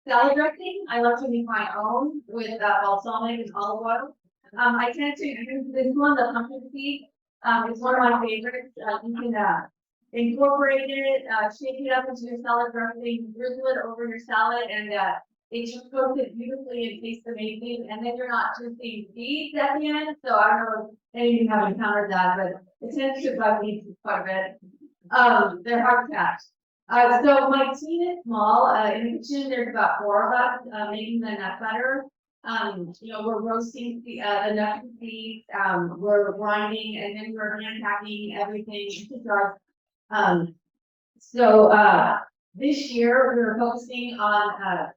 salad dressing. I love to make my own with balsamic and olive oil. I tend to use this one, the pumpkin seed. It's one of my favorites. You can incorporate it, shake it up into your salad dressing, drizzle it over your salad, and it just cooks it beautifully and tastes amazing. And then you're not just eating seeds at the end. So I don't know if any of you have encountered that, but it tends to bug me quite a bit. They're hard to catch. So my team is small. In the kitchen, there's about 4 of us making the nut butter. We're roasting the nut seeds, we're grinding, and then we're hand packing everything into jars. This year we're focusing on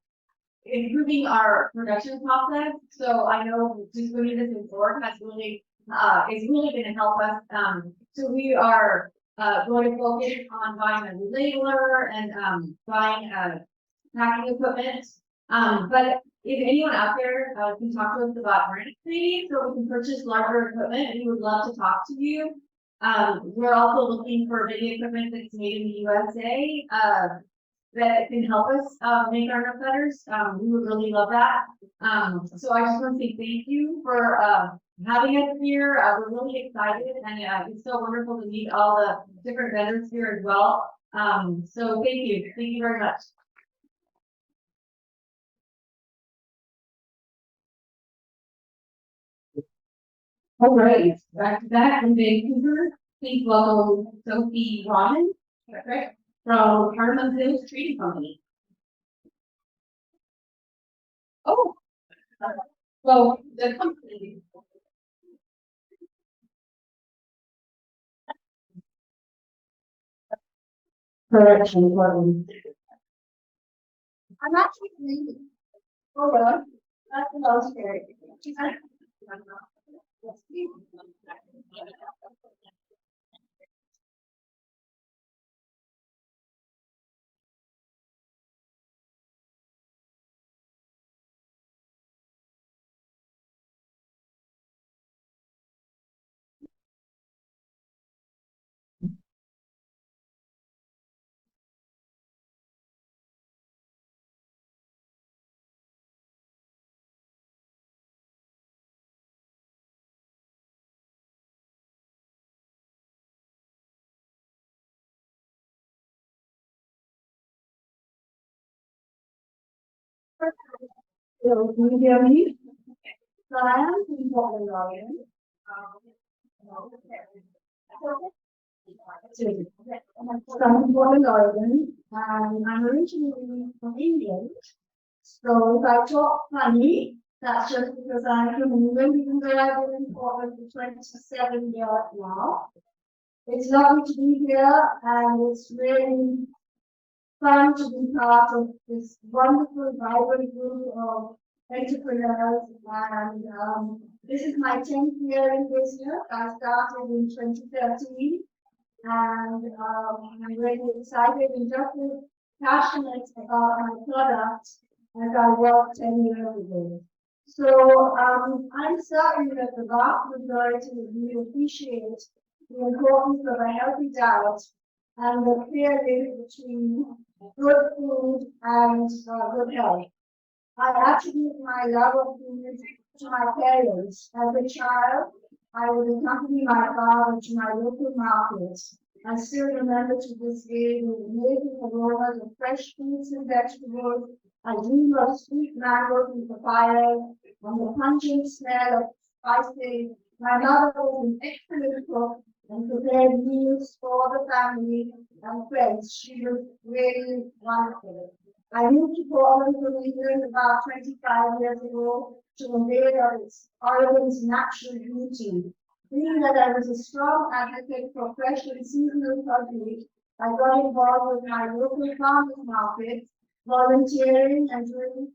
improving our production process. So I know just putting this in work has really is really going to help us. So we are going to focus on buying a new labeler and buying packing equipment. But if anyone out there can talk to us about brand training, so we can purchase larger equipment, we would love to talk to you. We're also looking for video equipment that's made in the USA that can help us make our nut butters. We would really love that. So I just want to say thank you for having us here. We're really excited, and it's so wonderful to meet all the different vendors here as well. So thank you very much. All right, back to that in Vancouver. Please welcome Sophie Robin, from Cardamom Hills Trading Company. Oh, Well, the company. Correction, pardon. I'm actually leaving. Hold on, that's the most scary. So, can you hear me? So I am from Portland, Oregon. From Portland, Oregon, and I'm originally from England. So if I talk funny, that's just because I'm from England, even though I've been in Portland for 27 years now. It's lovely to be here, and it's really fun to be part of this wonderful, vibrant group of entrepreneurs. And this is my 10th year in business. I started in 2013, and I'm really excited and just as passionate about my product as I was 10 years ago. So I'm certain that the vast majority of you appreciate the importance of a healthy diet and the clear link between good food and good health. I attribute my love of food to my parents. As a child, I would accompany my father to my local markets. I still remember to this day the amazing aromas of fresh fruits and vegetables. I dream of sweet mangoes and papayas, and the pungent smell of spices. My mother was an excellent cook and prepared meals for the family and friends. She was really wonderful. I moved to Portland from England about 25 years ago to avail of its Oregon's natural beauty. Being that I was a strong advocate for fresh and seasonal produce, I got involved with my local farmers market, volunteering and doing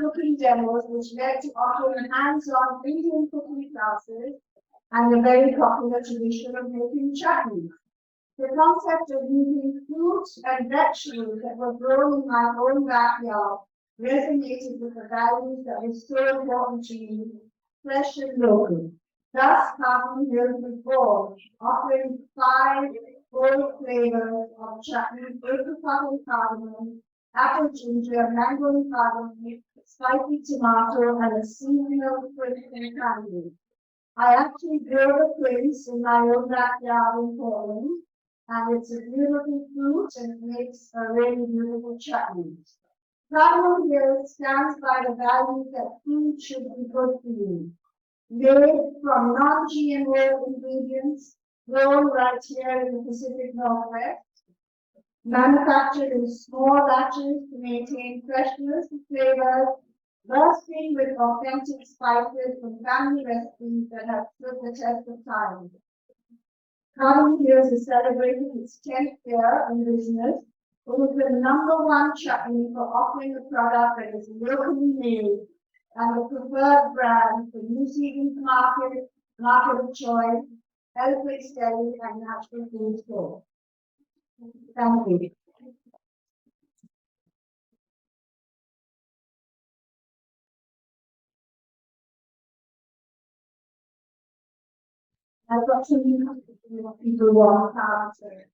cooking demos, which led to offering hands-on Indian cooking classes and the very popular tradition of making chutney. The concept of using fruits and vegetables that were grown in my own backyard resonated with the values that were so important to me, fresh and local. Thus, Cotton Hills was born, offering 5 bold flavors of chutney, apricot and cardamom, apple ginger, mango and cardamom, spicy tomato, and a seasonal fruit and candy. I actually grew the place in my own backyard in Poland, and it's a beautiful fruit and it makes a really beautiful chutney. Cardinal here stands by the value that food should be good for you. Made from non-GMO ingredients, grown right here in the Pacific Northwest, manufactured in small batches to maintain freshness and flavors, bursting with authentic spices from family recipes that have stood the test of time. Cotton Hills is celebrating its 10th year in business. It is the #1 chutney for offering a product that is locally made and the preferred brand for New Zealand's market of choice, healthy, steady, and natural food store. Thank you. I've got some people want to answer.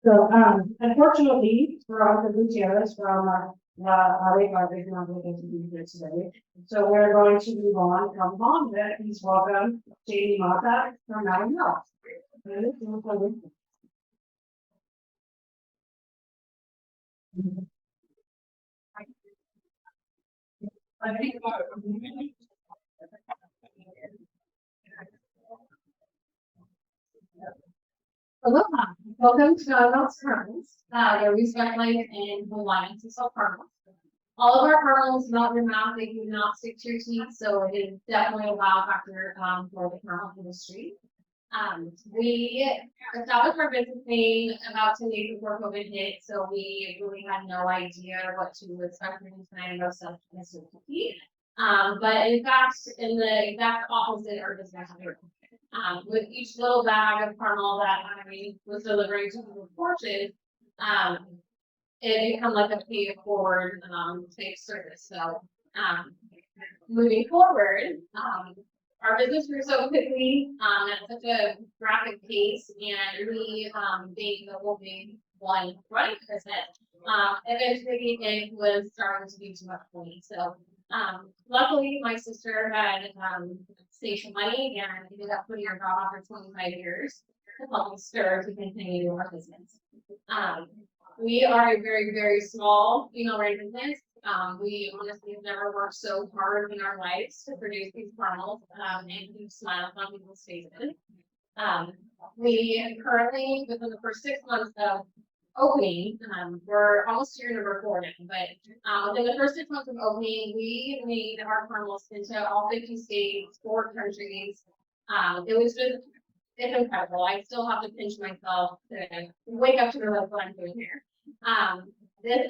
So, unfortunately, for all the retailers from our Lakewood is not able to be here today. So we're going to move on. Come on, please welcome Jamie Mata from Mountain Health. Aloha, welcome to Knott's Kernels, where we specialize in Hawaiian to sell kernels. All of our kernels melt in your mouth, they do not stick to your teeth, so it is definitely a wow factor for the kernel industry. We established our business name about 2 days before COVID hit, so we really had no idea what to expect from the time of ourselves as a cookie. But in fact, in the exact opposite our business happened. With each little bag of caramel that I was delivering to the porches, it become like a pay it forward type service. So moving forward, our business grew so quickly at such a rapid pace, and we being the only one running the business, eventually it was starting to be too much for me. So luckily my sister had saved some money and ended up putting her job after 25 years to help us stir to continue our business. We are a very, very small female-run business. We honestly have never worked so hard in our lives to produce these caramels and keep smiles on people's faces. We currently, within the first 6 months of opening, we're almost to year number 4 now, but within the first 6 months of opening, we made our caramels into all 50 states, 4 countries. It was just, it's incredible. I still have to pinch myself to wake up to realize what I'm doing here. This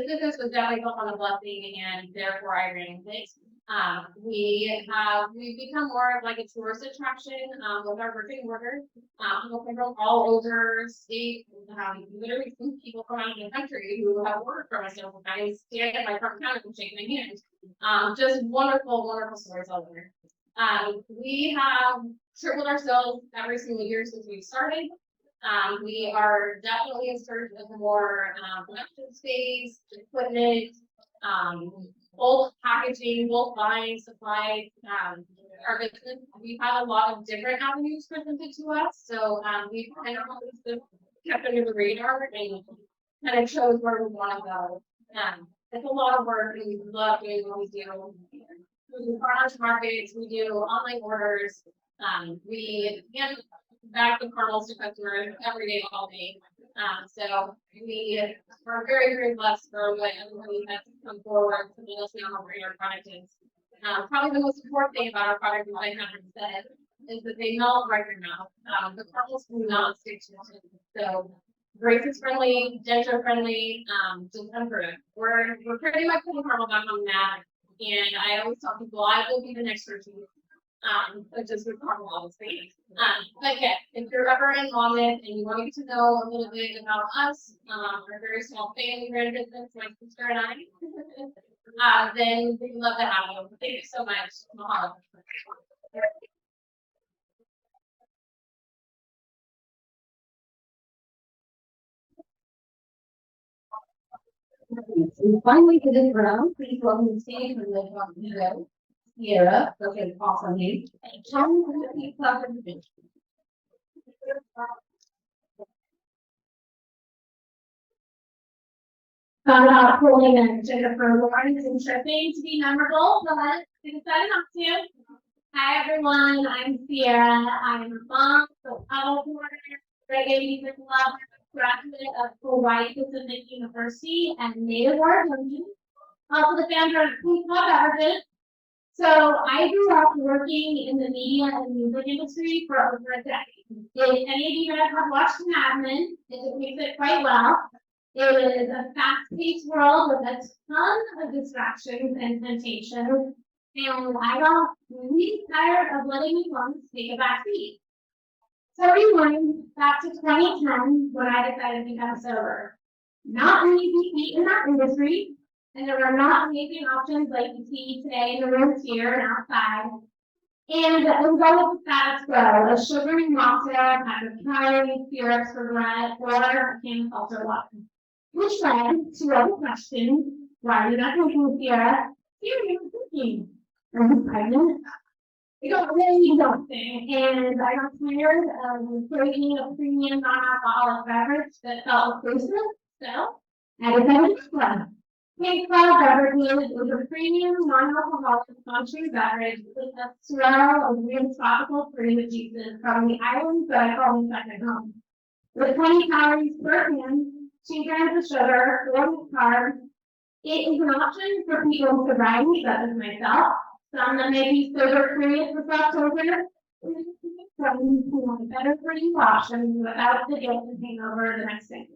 business was definitely built on a blessing, and therefore I ran it. We've become more of like a tourist attraction with our brick and mortar. People come from all over state. Literally some people from out of the country who have ordered from us several times stand at my front counter and shake my hand. Just wonderful, wonderful stories all over. We have tripled our sales every single year since we've started. We are definitely in search of more production space, equipment, bulk packaging, bulk buying, supplies. Our business, we've had a lot of different avenues presented to us, so we've kind of always kept under the radar and kind of chose where we want to go. It's a lot of work, and we love doing what we do. We do farmers markets, we do online orders, we get back the caramels to customers every day, all day. So we are very, very blessed for what everybody has come forward to let us know how great our product is. Probably the most important thing about our product, as I haven't said, is that they melt right in your mouth. The caramels do not stick to your teeth. So braces friendly, denture friendly, just unheard of. We're pretty much putting caramel back on the mat. And I always tell people I will be the next person. But just with caramel, obviously. But yeah, if you're ever in Monmouth and you want to get to know a little bit about us, our very small family run business, my sister and I, then we'd love to have you. Thank you so much. Mahalo. We finally to this round, please welcome the stage from the Sierra, such an awesome name. Found out pulling and Jennifer Lawrence and tripping to be memorable, but we decided not to. Hi everyone, I'm Sierra. I'm a mom, so outdoor reggae music lover, graduate of Hawaii Pacific University and native Oregon. Also the founder of Queen Club Beverages. So I grew up working in the media and music industry for over a decade. If any of you guys have watched Mad Men, it depicts it quite well. It is a fast-paced world with a ton of distractions and temptations, and I got really tired of letting my lungs take a back seat. So rewind back to 2010 when I decided to become sober. Not an easy feat in that industry, and there are not amazing options like you see today in the rooms here and outside. And it was all of the status quo, a sugary mocktail, kind of calories, syrups for bread, or canned seltzer water. Which led to other questions. Why are you not drinking, Sierra? You're cooking. Are you pregnant? We don't really need something. And I got tired of creating a premium non-alcoholic beverage that felt exclusive. So I decided to run. Chemeketa beverages is a premium non-alcoholic country beverage with a swirl of weird tropical fruit juices from the islands that I call the second home. With 20 calories per can, 2 grams of sugar, 4 carbs, it is an option for people with sobriety, such as myself. Some that may be sober curious for October. Some who want a better for you option without the guilt and hangover the next day.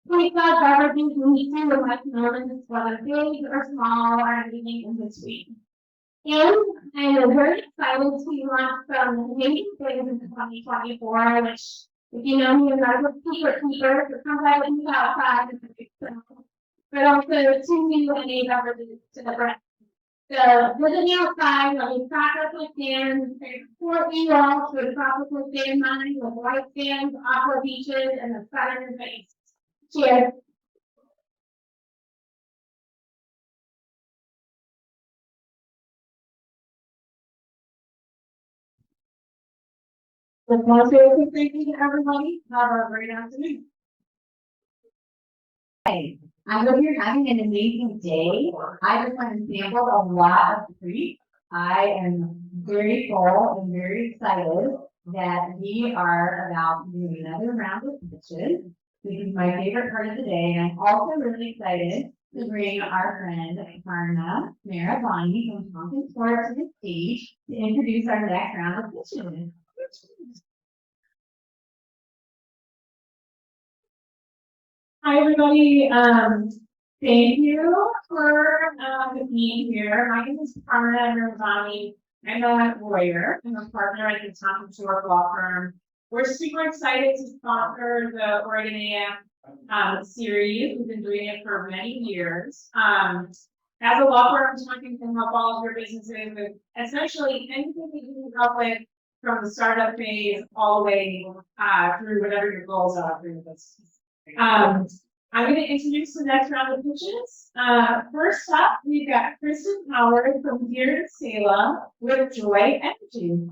25 beverages meet you in life moments, whether big or small or anything in between. And I am very excited to launch some amazing things in 2024, which, if you know me, I'm not a secret keeper, so sometimes I leave outside, but also 2 new NA beverages to the brand. So visit me outside, let me practice with fans, support you all to a tropical fan mind with white sands, aqua beaches, and the sun in your face. Cheers. Just want to say a quick thank you to everybody. Have a great afternoon. I hope you're having an amazing day. I just went and sampled a lot of fruit. I am very full and very excited that we are about to do another round of pitches. This is my favorite part of the day, and I'm also really excited to bring our friend Karna Marabani from Thompson Sports to the stage to introduce our next round of pitches. Hi, everybody. Thank you for being here. My name is Karna Marabani. I'm a lawyer. I'm a partner at the Thompson Sports law firm. We're super excited to sponsor the OregonAF series. We've been doing it for many years. As a law firm, Thompson can help all of your businesses with essentially anything that you can help with from the startup phase all the way through whatever your goals are for your business. I'm going to introduce the next round of pitches. First up, we've got Kristen Howard from here in Salem with Joy Energy.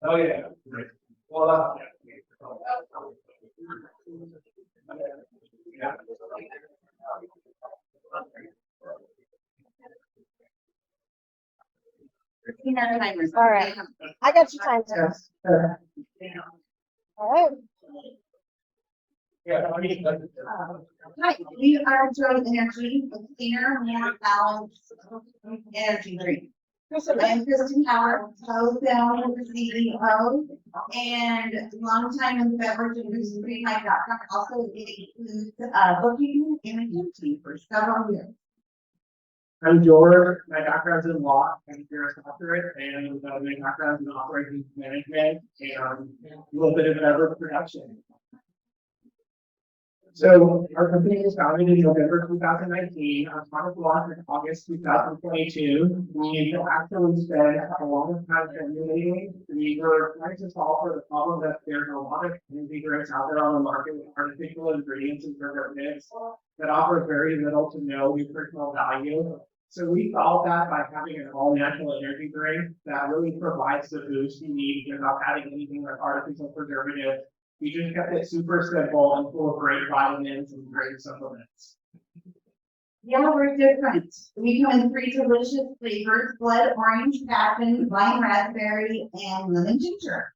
Oh, yeah. Well, yeah. All right. I got your time. Yes. All right. Yeah, I mean, Hi, we are Joy Energy, a cleaner, more balanced energy drink. I'm Kristen Howard, co-founder, CEO, and longtime in the beverage industry. My background also includes bookkeeping and accounting for several years. I'm George. My background's in law. I'm here as doctorate, and my background's in operations management and a little bit of beverage production. So our company was founded in November 2019. Our product launched in August 2022. We actually spent a lot of time formulating. We were trying to solve for the problem that there's a lot of energy drinks out there on the market with artificial ingredients and derivatives that offer very little to no nutritional value. So we solved that by having an all-natural energy drink that really provides the boost you need without adding anything like artificial preservatives. We just kept it super simple and full of great vitamins and great supplements. Yeah, we're different. We come in 3 delicious flavors: blood orange, passion, lime raspberry, and lemon ginger.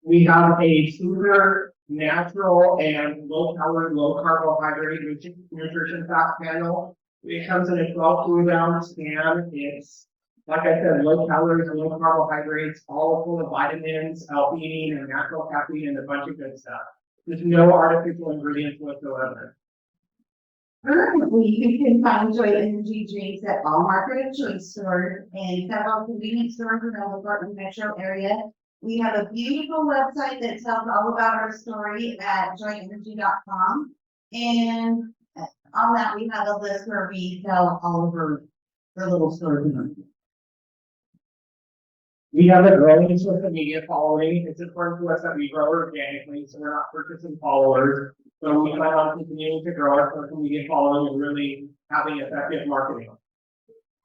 We have a super natural and low-calorie, low-carbohydrate nutrition fact panel. It comes in a 12 ounce can. It's, like I said, low calories, low carbohydrates, all full of vitamins, L-theanine, and natural caffeine, and a bunch of good stuff. There's no artificial ingredients whatsoever. Currently, you can find Joy Energy drinks at all market of choice stores and several convenience stores around the Portland metro area. We have a beautiful website that tells all about our story at joyenergy.com. And on that, we have a list where we sell all over the little stores. We have a growing social media following. It's important to us that we grow organically, so we're not purchasing followers. So we plan on continuing to grow our social media following and really having effective marketing.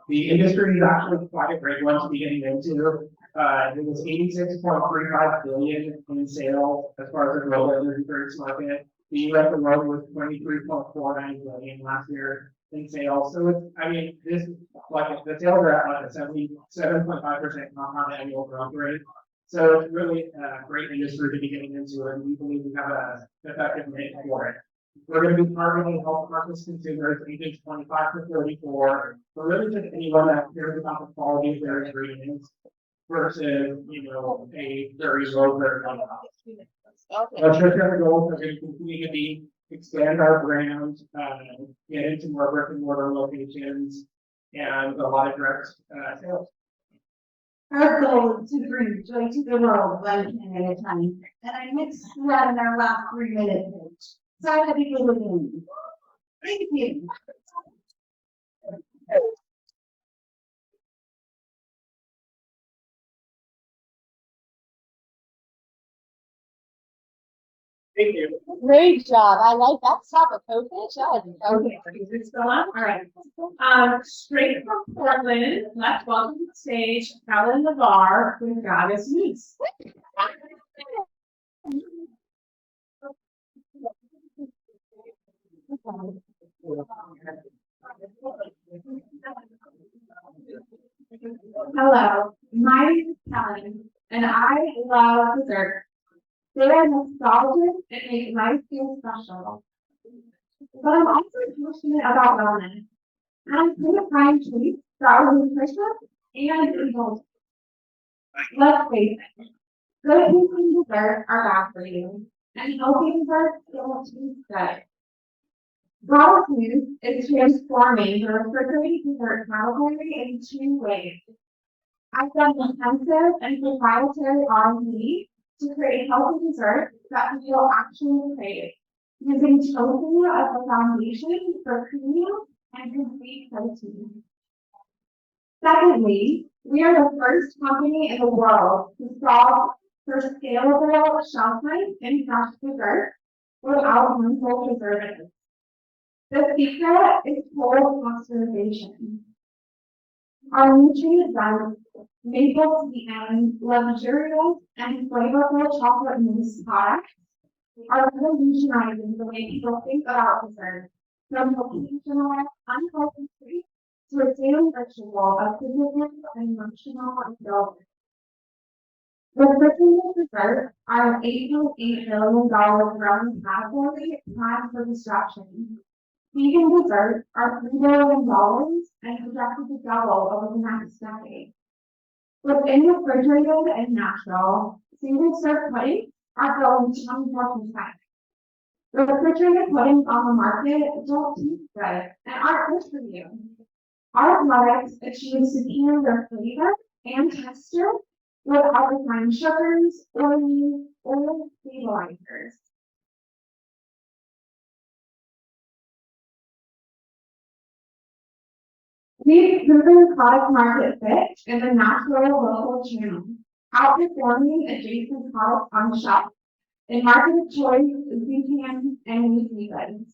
The industry is actually quite a great one to be getting into. It was 86.35 billion in sales as far as the global energy drinks market. The US alone was 23.49 billion last year in sales. So it's, I mean, this is like the sales are at like a 77.5% compound annual growth rate. So it's really a great industry to be getting into, and we believe we have an effective niche for it. We're going to be targeting health conscious consumers ages 25 to 34, but really just anyone that cares about the quality of their ingredients versus, you know, a very low bird on the house. Let's just have the goals are going to continue to be expand our brand, get into more brick and mortar locations, and a lot of direct sales. Our goal is to bring joy to the world one can at a time, and I mixed that in our last 3 minutes. So I had to give it in. Thank you. Thank you. Great job. I like that stuff of coach. Okay, is this still on? All right. Straight from Portland, let's welcome to the stage Helen Navarre with Goddess Meats. Hello, my name is Helen, and I love dessert. They are nostalgic and make life feel special. But I'm also passionate about wellness. And I'm going to find treats that are nutritious and indulgent. Let's face it, good tasting desserts are bad for you, and healthy desserts don't taste good. Goddess News is transforming the refrigerated dessert category in 2 ways. I've done intensive and proprietary R&D to create healthy desserts that people actually crave, using tofu as the foundation for premium and complete protein. Secondly, we are the first company in the world to solve for scalable shelf life in fresh desserts without harmful preservatives. The secret is cold pasteurization. Our nutrient-dense, maple-sweetened, luxurious, and flavorful chocolate mousse products are revolutionizing the way people think about desserts, from occasional, unhealthy treats to a daily ritual of physical and emotional indulgence. Refrigerated desserts are an $8.8 billion growing category planned for disruption. Vegan desserts are $3 billion and projected to double over the next decade. Within refrigerated and natural, single-serve puddings are growing 24%. Refrigerated puddings on the market don't taste good and aren't good for you. Our products achieve superior flavor and texture without refined sugars, oils, or stabilizers. We've proven product market fit in the natural local channel, outperforming adjacent products on the shelf in market of choice, Buchanan, and Weekly goods.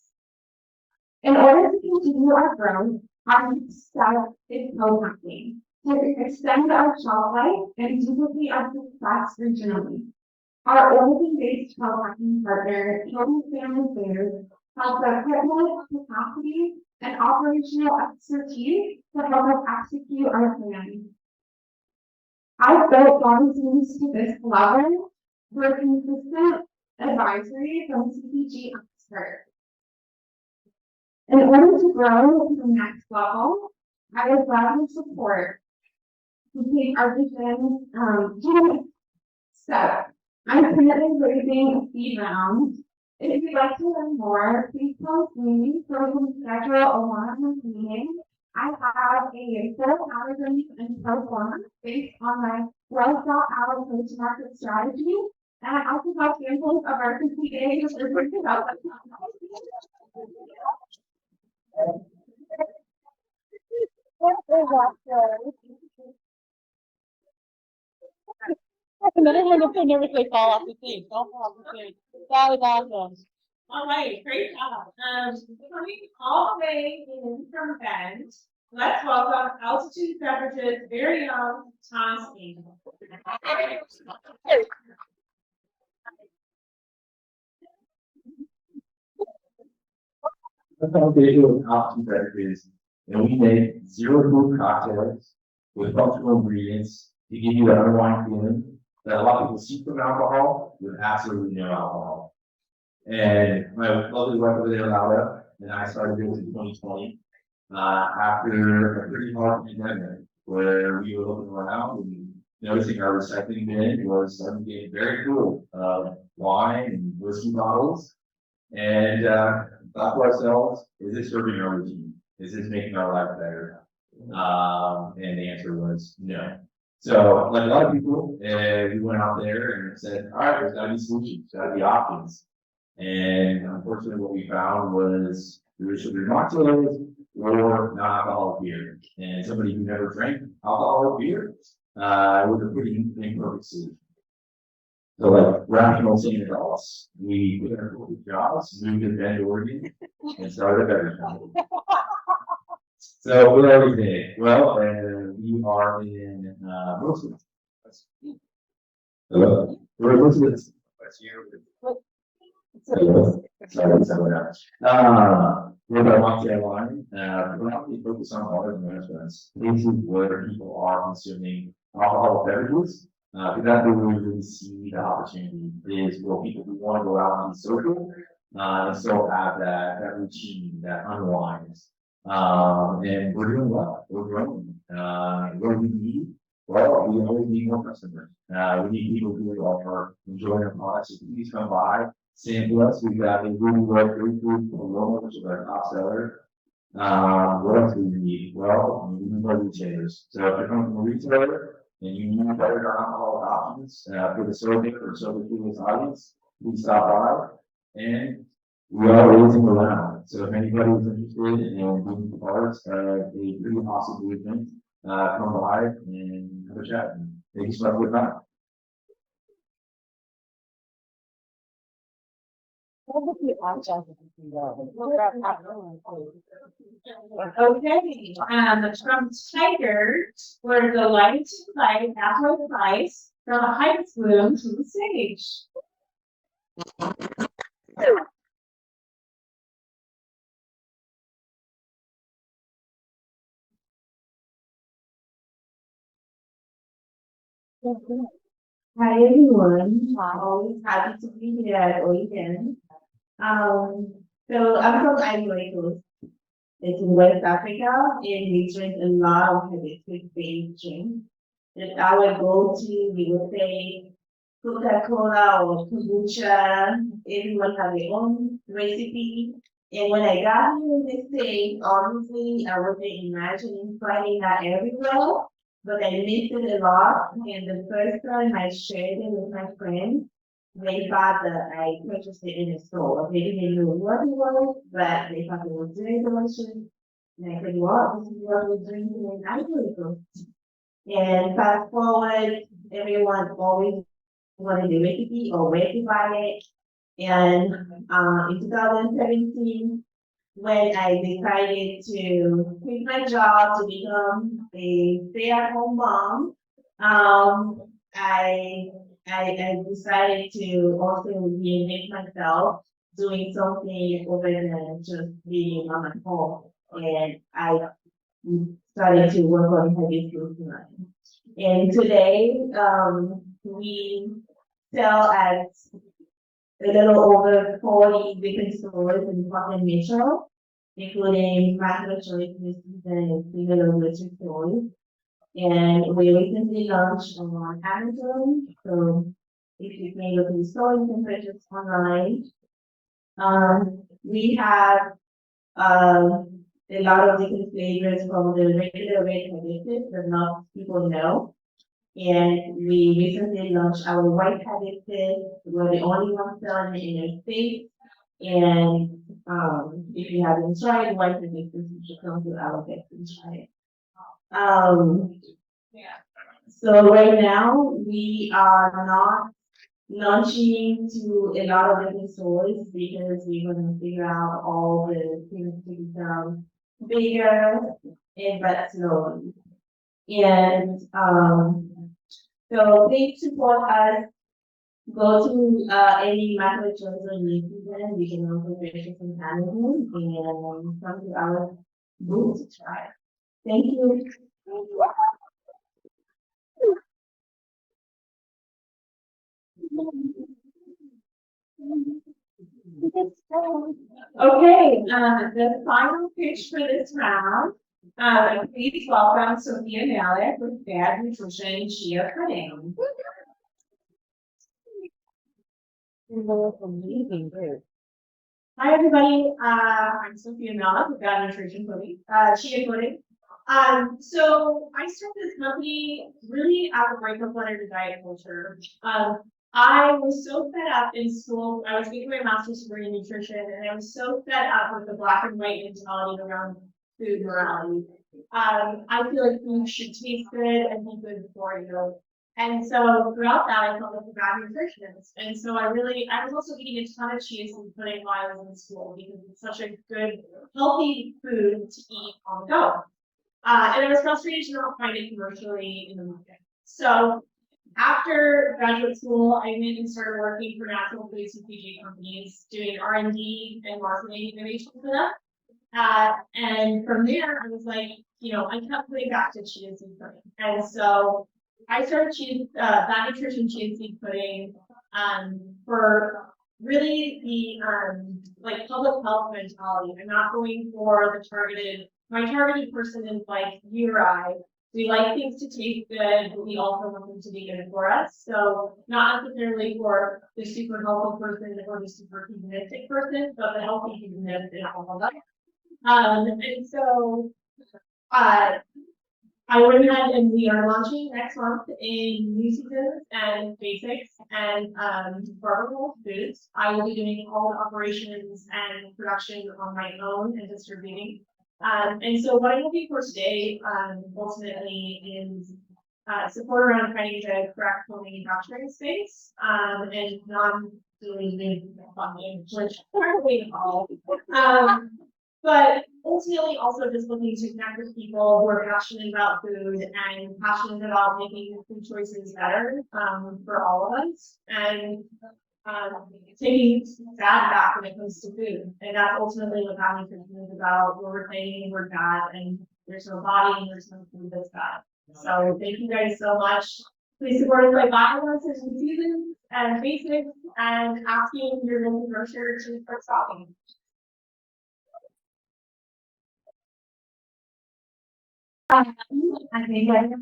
In order to continue our growth, our next step is co-packing to extend our shelf life and duplicate our success regionally. Our Oregon-based co-packing partner, Total Family Foods, has the equipment, capacity, and operational expertise to help us execute our plan. I've built Robinson to this level through consistent advisory from CPG experts. In order to grow to the next level, I would rather support to take our vision to the next step. I'm currently raising a seed round. If you'd like to learn more, please post me so we can schedule a one-on-one meeting. I have a full algorithm and pro forma based on my well-thought-out go-to-market strategy, and I also have samples of our 50 days of research development. And then everyone will nervously fall off the stage. Don't fall off the stage. That was awesome. All right, great job. Coming all the way in from Bend Let's welcome Altitude Beverages very own Thomas Angel. The foundation of Altitude Beverages, and we make zero proof cocktails with functional ingredients to give you that unwind feeling that a lot of people seek from alcohol with absolutely no alcohol. And my lovely wife over there, Laura, and I started this in 2020 after a pretty hard pandemic where we were looking around and noticing our recycling bin was starting to get very full of wine and whiskey bottles. And thought to ourselves, is this serving our routine? Is this making our life better? And the answer was no. So, like a lot of people, we went out there and said, all right, there's gotta be solutions, gotta be options. And unfortunately, what we found was there should be mocktails or non-alcoholic beer. And somebody who never drank alcoholic beer, it was a pretty imperfect solution. So, like rational sane adults, we quit our corporate jobs, moved to Bend, Oregon, and started a beverage company. So, where are we today? Well, we are in Brooklyn. Hello? We're in Brooklyn. Hello? Sorry, someone else. We're about mocktail line. We're not really focused on bars and restaurants. Places where people are consuming alcoholic beverages. Because that's where we really see the opportunity is for people who want to go out and be social, and still have that routine, that unwinds. And we're doing well. We're growing. What do we need? Well, we always need more customers. We need people who are enjoying our products. So please come by, sample us. We've got a really great food aroma, which is our top seller. What else do we need? Well, we need more retailers. So if you're coming from a retailer and you need better non-alcoholic options for the serving or serving previous audience, please stop by. And we are raising around. So if anybody is interested in being part of a pretty awesome movement, come by and have a chat. Thank you so much for your time. Okay, from Tigers, we're delighted to invite Natalie Price from the Heights Room to the stage. Hi everyone, I'm always happy to be here at Oregon. So I'm from Ivory Coast. It's in West Africa, and we drink a lot of hibiscus-based drinks. If I would go to, we would say Coca-Cola or kombucha. Everyone has their own recipe. And when I got here in the States, obviously I wasn't imagining finding that everywhere, but I missed it a lot. And the first time I shared it with my friends, they thought that I purchased it in a store. They didn't know what it was, but they thought it was very delicious. And I said, well, this is what we're drinking in Ivory Coast. And fast forward, everyone always wanted the recipe or where to buy it. And in 2017, when I decided to quit my job to become a stay-at-home mom, I decided to also reinvent myself, doing something other than just being on at home. And I started to work on hibiscus line. And today, we sell at a little over 40 different stores in Parkland Metro, including Macro Choice and single grocery stores. And we recently launched on Amazon, so if you can go to the store, you can purchase online. We have a lot of different flavors from the regular red hibiscus that not people know. And we recently launched our white hibiscus. We're the only ones selling it in the States. And if you haven't tried white hibiscus, you should come to our place and try it. So right now we are not launching to a lot of different stores because we're going to figure out all the things to become bigger in Redstone. And, so please support us. Go to, any micro children season, you can also purchase some management and come to our booth to try. Thank you. Okay, the final pitch for this round, please welcome Sophia Malik with Bad Nutrition Chia Pudding. Hi, everybody. I'm Sophia Malik with Bad Nutrition Pudding, Chia Pudding. So I started this company really out of breakup letter to diet culture. I was so fed up in school. I was getting my master's degree in nutrition, and I was so fed up with the black and white mentality around food morality. I feel like food should taste good and be good for you. And so throughout that, I felt like a bad nutritionist. And so I was also eating a ton of chia seed pudding while I was in school because it's such a good, healthy food to eat on the go. And I was frustrated to not find it commercially in the market. So after graduate school, I went and started working for natural food CPG companies, doing R&D and marketing innovation for them. And from there, I was like, I kept putting back to chia seed pudding. And so I started Bad Nutrition chia seed pudding for really the like public health mentality. I'm not going for my targeted person is like you or I. We like things to taste good, but we also want them to be good for us. So not necessarily for the super healthy person or the super hedonistic person, but the healthy hedonist and all of that. And so I went ahead and we are launching next month in new seasons and basics and barbecue foods. I will be doing all the operations and production on my own and distributing. And so what I'm looking for today, ultimately is support around finding the correct manufacturing space, and non-doing funding, which probably all. But ultimately also just looking to connect with people who are passionate about food and passionate about making food choices better, for all of us. And taking bad back when it comes to food. And that's ultimately what Bad Nutrition is about. We're saying we're bad and there's no body and there's no food that's bad. So thank you guys so much. Please support us by buying us in seasons and basics and asking your local grocer to start stocking. I think I have to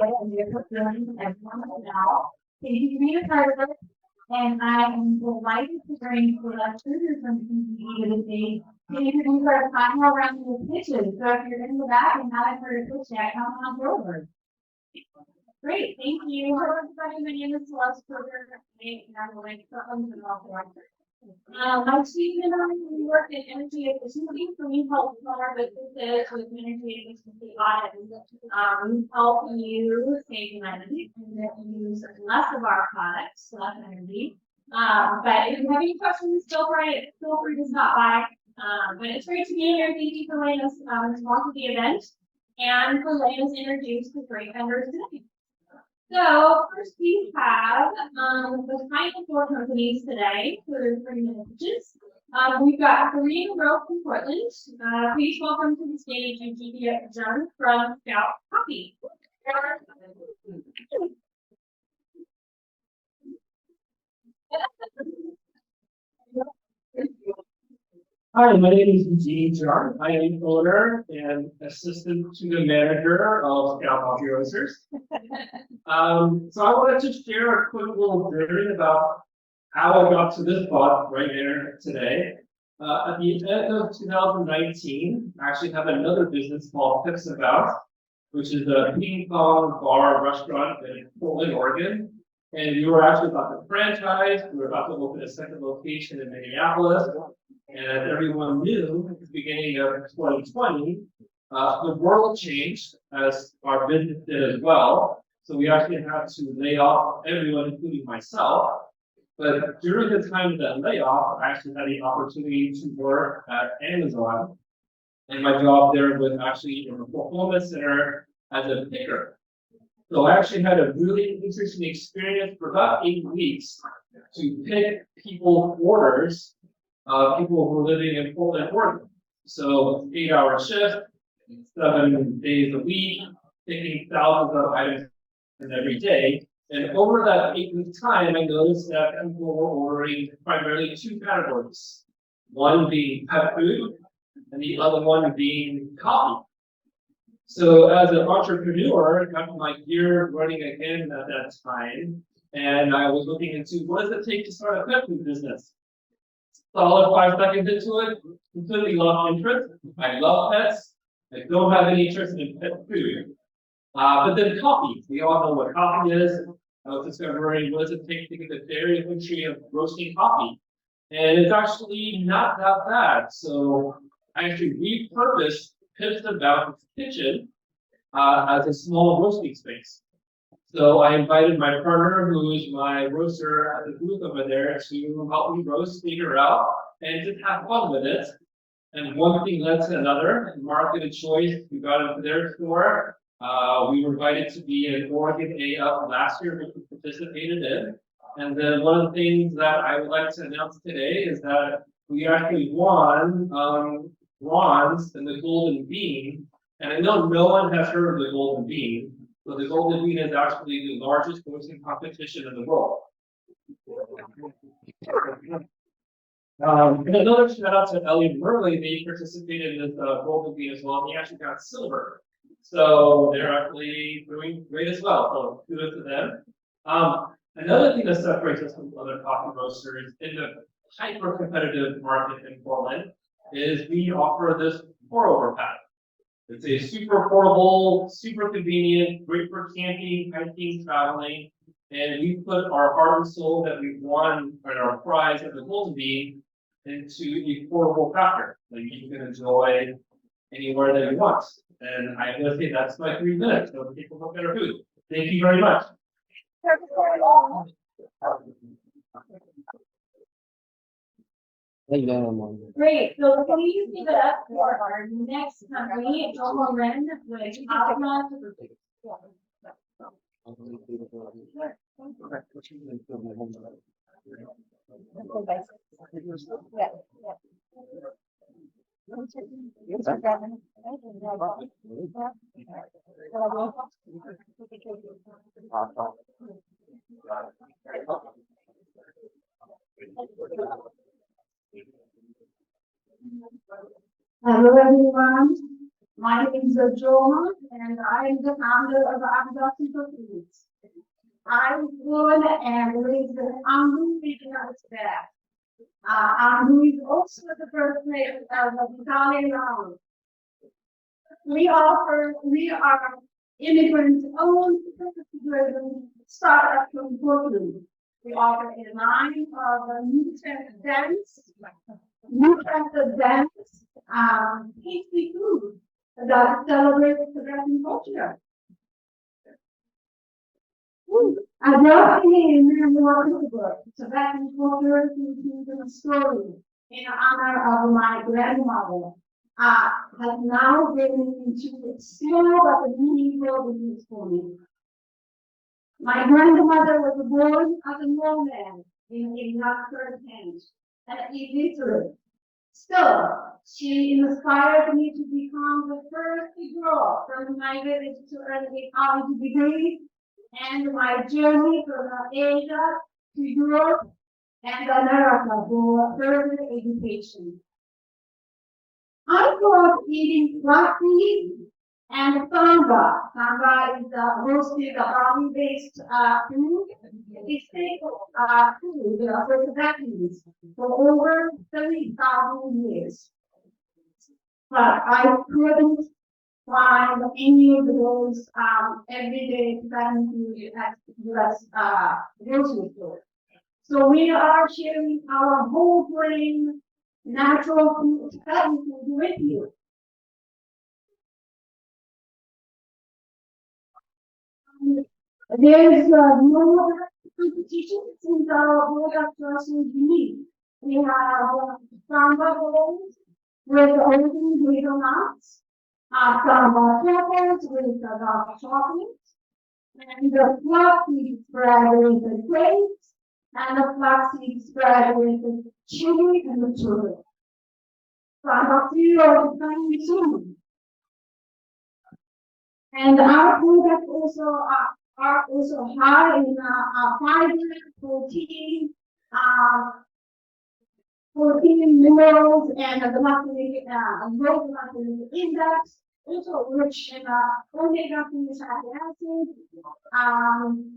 and everyone now. Thank you for being a part of it. And I am delighted to bring the lecturers from PPE today to introduce our final round of pitches. So if you're in the back and haven't heard a pitch yet, come on forward. Great, thank you. Hello, everybody. My name is Celeste Porter, and I'm a Scotland and also director. My team and I work in energy efficiency, so we help our businesses with energy efficiency audits. We help you save money and use less of our products, less energy. But if you have any questions, feel free to stop by. But it's great to be here. Thank you for letting us talk at the event and for letting us introduce the great vendors today. So first we have the final 4 companies today for their 3-minute pitches. We've got 3 in a row from Portland. Please welcome to the stage Antidia John from Scout Coffee. Hi, my name is Eugene Jarn. I am owner and assistant to the manager of Scout Coffee Roasters. So I wanted to share a quick little journey about how I got to this spot right here today. At the end of 2019, I actually have another business called Pips About, which is a ping pong bar restaurant in Portland, Oregon. And we were actually about to franchise. We were about to open a second location in Minneapolis. And as everyone knew at the beginning of 2020, the world changed as our business did as well. So we actually had to lay off everyone, including myself. But during the time of that layoff, I actually had the opportunity to work at Amazon And my job there was actually in the fulfillment center as a picker. So I actually had a really interesting experience for about 8 weeks to pick people's orders, people who were living in Portland, Oregon. So 8-hour shift, 7 days a week, picking thousands of items every day. And over that 8-week time, I noticed that people were ordering primarily 2 categories. One being pet food, and the other one being coffee. So as an entrepreneur, I got my gear running again at that time, and I was looking into what does it take to start a pet food business. Solid 5 seconds into it, completely lost interest. I love pets. I don't have any interest in pet food. But then coffee. We all know what coffee is. I was discovering what does it take to get the dairy industry of roasting coffee. And it's actually not that bad. So I actually repurposed Pips and Bounce's kitchen as a small roasting space. So I invited my partner, who is my roaster at the booth over there, to help me roast, figure out, and just have fun with it. And one thing led to another. Market choice, we got into their store. We were invited to be an OregonAF last year, which we participated in. And then one of the things that I would like to announce today is that we actually won bronze in the Golden Bean. And I know no one has heard of the Golden Bean, but the Golden Bean is actually the largest roasting competition in the world. And another shout out to Elliot Murley, they participated in this Golden Bean as well, and he actually got silver. So they're actually doing great as well. So kudos to them. Another thing that separates us from other coffee roasters in the hyper-competitive market in Portland is we offer this pour-over pack. It's a super portable, super convenient, great for camping, hiking, traveling, and we put our heart and soul that we've won and our prize at the Golden Bean into a portable packer that you can enjoy anywhere that you want. And I'm going to say that's my 3 minutes. So people have better food. Thank you very much. Great, so please give it up for our next company, Loren, with Alma. Hello everyone, my name is Joan and I am the founder of Advocacy for Foods. I was born and raised in Angu region of Tibet. Angu is also the birthplace of the Italian language. We are immigrant-owned, driven startup from Portland. We offer a line of nutrient dense, tasty food that celebrates Tibetan culture. I brought in more book, Tibetan culture, food, and story in honor of my grandmother. Has now been to explore what the meaning world is for me. My grandmother was born as a nomad in a nocturnal tent and illiterate. Still, she inspired me to become the first girl from my village to earn a college degree, and my journey from Asia to Europe and America for further education. I grew up eating roti and samba. Samba is a roasted barley-based food. It's staple food for Tibetans for over 30,000 years. But I couldn't find any of those everyday Tibetan food at US grocery store. So we are sharing our whole grain natural food Tibetan food with you. There is no competition since our product is unique. We have samba bowls, with Oregon hazelnuts, some truffles with the dark chocolate, and the flaxseed spread with the grapes, and the flaxseed spread with the chili and the chili. From zero to 22. And our products are also high in fiber, protein, protein, minerals, and the low glycemic index. Also rich in omega-3 fatty acids.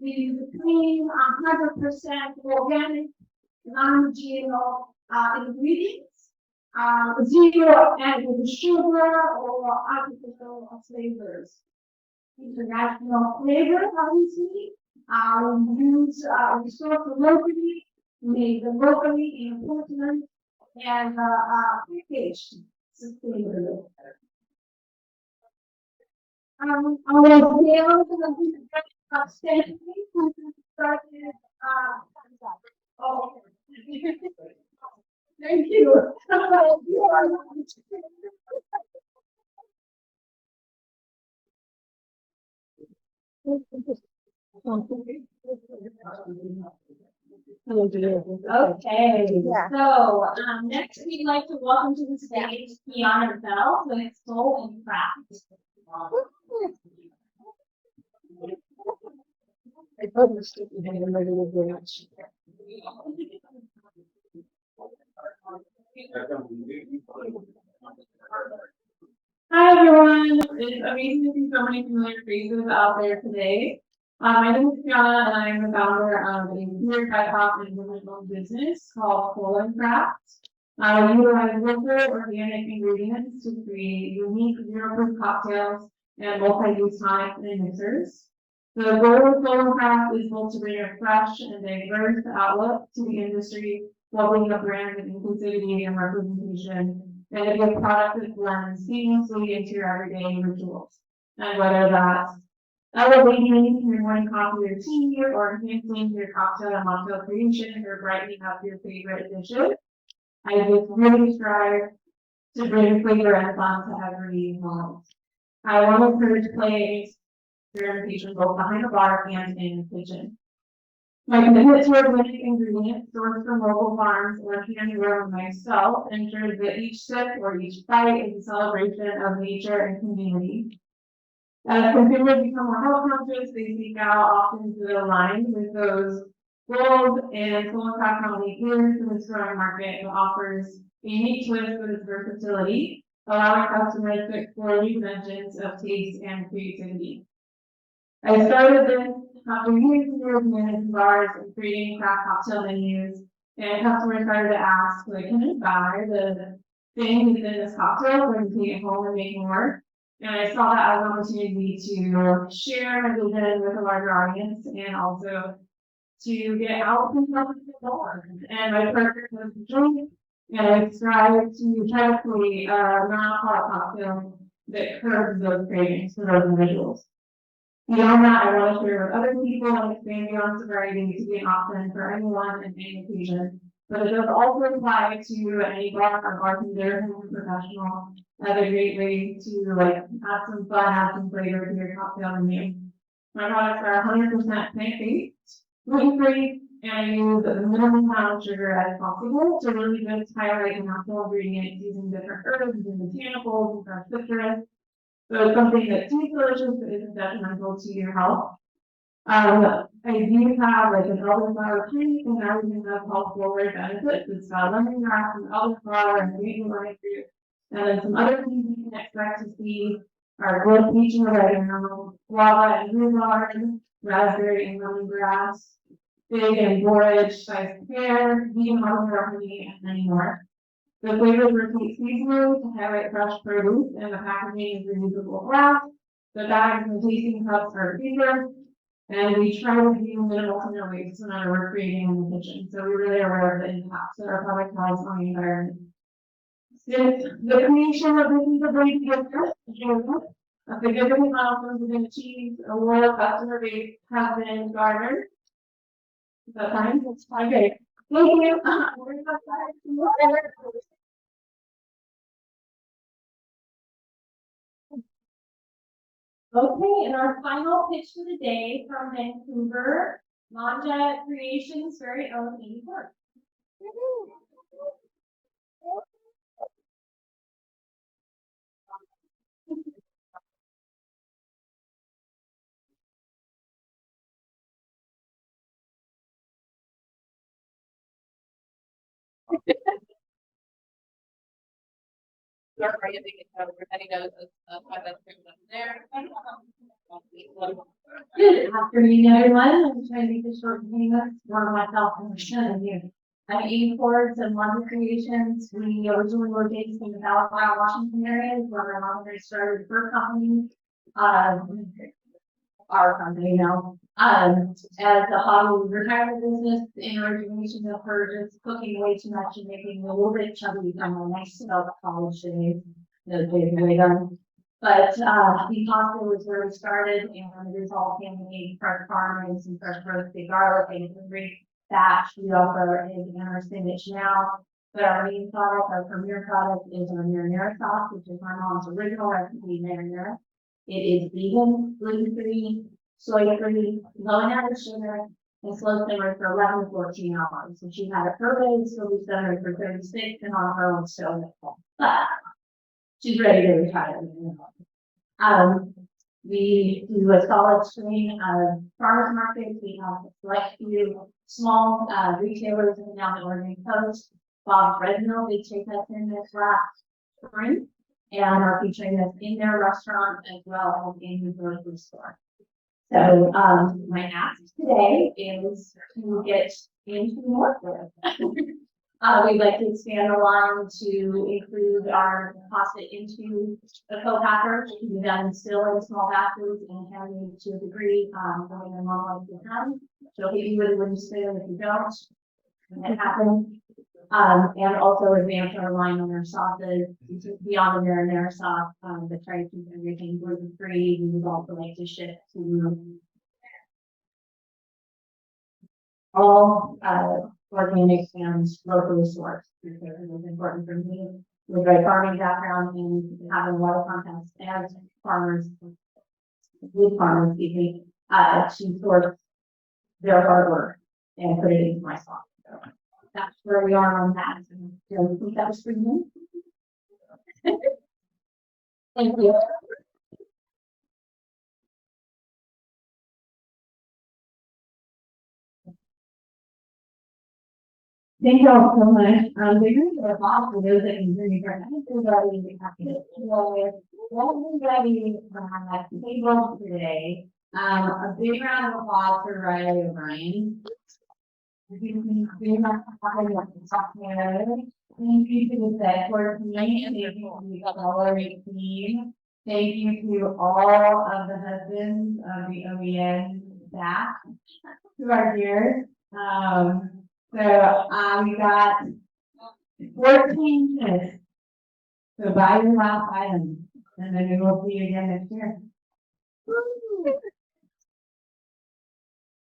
We use clean, 100% organic, non-GMO ingredients. Zero added sugar or artificial flavors. International flavor, obviously. We source locally, made locally in Portland, and packaged sustainably. Our sales have been substantially since we started. Thank you. Okay, so next we'd like to welcome to the stage Kiana Bell with Soul and Craft. I published it in the regular branch. Hi everyone, it's amazing to see so many familiar faces out there today. My name is Kiana and I'm the founder of a career hop and women-owned business called Soul and Craft. We utilize local organic ingredients to create unique zero-proof cocktails and multi-use tonics and mixers. The goal of Soul and Craft is both to bring a fresh and diverse outlook to the industry while bringing up brands of inclusivity and representation, and to be a product that blends seamlessly into your everyday rituals. And whether that's elevating your morning coffee or tea, or enhancing your cocktail and mocktail creation, or brightening up your favorite dishes, I just really strive to bring flavor and fun to every moment. I want to encourage play experimentation both behind the bar and in the kitchen. My commitment to organic ingredients sourced from local farms or hand-grown myself ensures that each sip or each bite is a celebration of nature and community. As consumers become more health conscious, they seek out options that align with those goals, and Soul and Craft not only caters to this growing market, but offers a unique twist with its versatility, allowing customers to explore new dimensions of taste and creativity. I started this after years and years of managing bars and creating craft cocktail menus, and customers started to ask, like, can I buy the thing within this cocktail so I can take it home and make more? And I saw that as an opportunity to share my vision with a larger audience and also to get out and help people more. And my purpose was to drink, and I strive to try to create a non-alcoholic cocktail that curbs those cravings for those individuals. Beyond that, I want to share with other people and expand beyond sobriety to be an option for anyone and any occasion. But it does also apply to any bar or bartender who is a professional as a great way to add some fun, add some flavor to your cocktail menu. My products are 100% plant-based, gluten-free, and I use the minimum amount of sugar as possible to really just highlight the natural ingredients using different herbs and botanicals and fresh citrus. So it's something that tastes delicious but isn't detrimental to your health. I do have an elderflower tea, and everything has health forward benefits. It's got lemongrass and elderflower and baby lime fruit. And then some other things you can expect to see are grilled peach and oregano, guava and rhubarb, raspberry and lemongrass, fig and borage, spiced pear, vegan honey, and many more. The flavors rotate seasonally to highlight fresh produce, and the packaging is reusable glass. The bags and tasting cups are paper, and we try to do minimal to no waste whenever we're creating in the kitchen. So we really are aware of the impacts that our product has on the environment. Since the creation of this is a great gift, a significant milestone has been achieved, a loyal customer base has been garnered. Is that fine? That's fine. Okay. Thank you. Okay, and our final pitch for the day from Vancouver, Manja Creations, very own Amy Clark. Good afternoon, everyone. I'm trying to make this short and painless for myself and Shannon here. I'm Amy Ford and Manja Creations. We originally were based in the Alabama, Washington area, where my mom started her company. Our company now, as a hobby retirement business, in origination of her just cooking way too much and making a little bit chubby from a nice college days. Those days are way done. But, the hospital was where we started, and it is all handmade fresh farming, some fresh roasted garlic, and every batch we offer is in our spinach now. But our main product, our premier product, is our marinara sauce, which is my mom's original recipe marinara. It is vegan, gluten-free, soy-free, low in added sugar, and slow simmered for 11 to 14 hours. So she had it her way, so we simmered for 36 and on her own stove. But she's ready to retire. We do a solid stream of farmers markets. We have a select few small retailers in down the Oregon coast. Bob's Red Mill, they take us in this last spring and are featuring us in their restaurant as well as in the grocery store. So my ask today is to get into more for it. We'd like to expand the line to include our pasta into the co-packer. It can be done still in small batches and can to a degree, going in long like you can. So if you really wouldn't spoon if you don't, it happens. And also advance our line on our sauces beyond the marinara sauce, the try to keep everything gluten free. We would also like to shift to all organic and locally sourced, because it was important for me with my farming background and having a lot of contacts as farmers, with farmers, to source their hard work and put it into my sauce. So that's where we are on that. So I think that was for you. Thank you. Thank you all so much. We're going to talk for those that can hear me right now. Everybody, happy to everybody at the table today. A big round of applause for Riley O'Brien. Thank you to the Bedford community and the Accelerate team. Thank you to all of the husbands of the OEN staff who are here. So we got 14 minutes to buy your last item, and then we will see you again next year. Woo!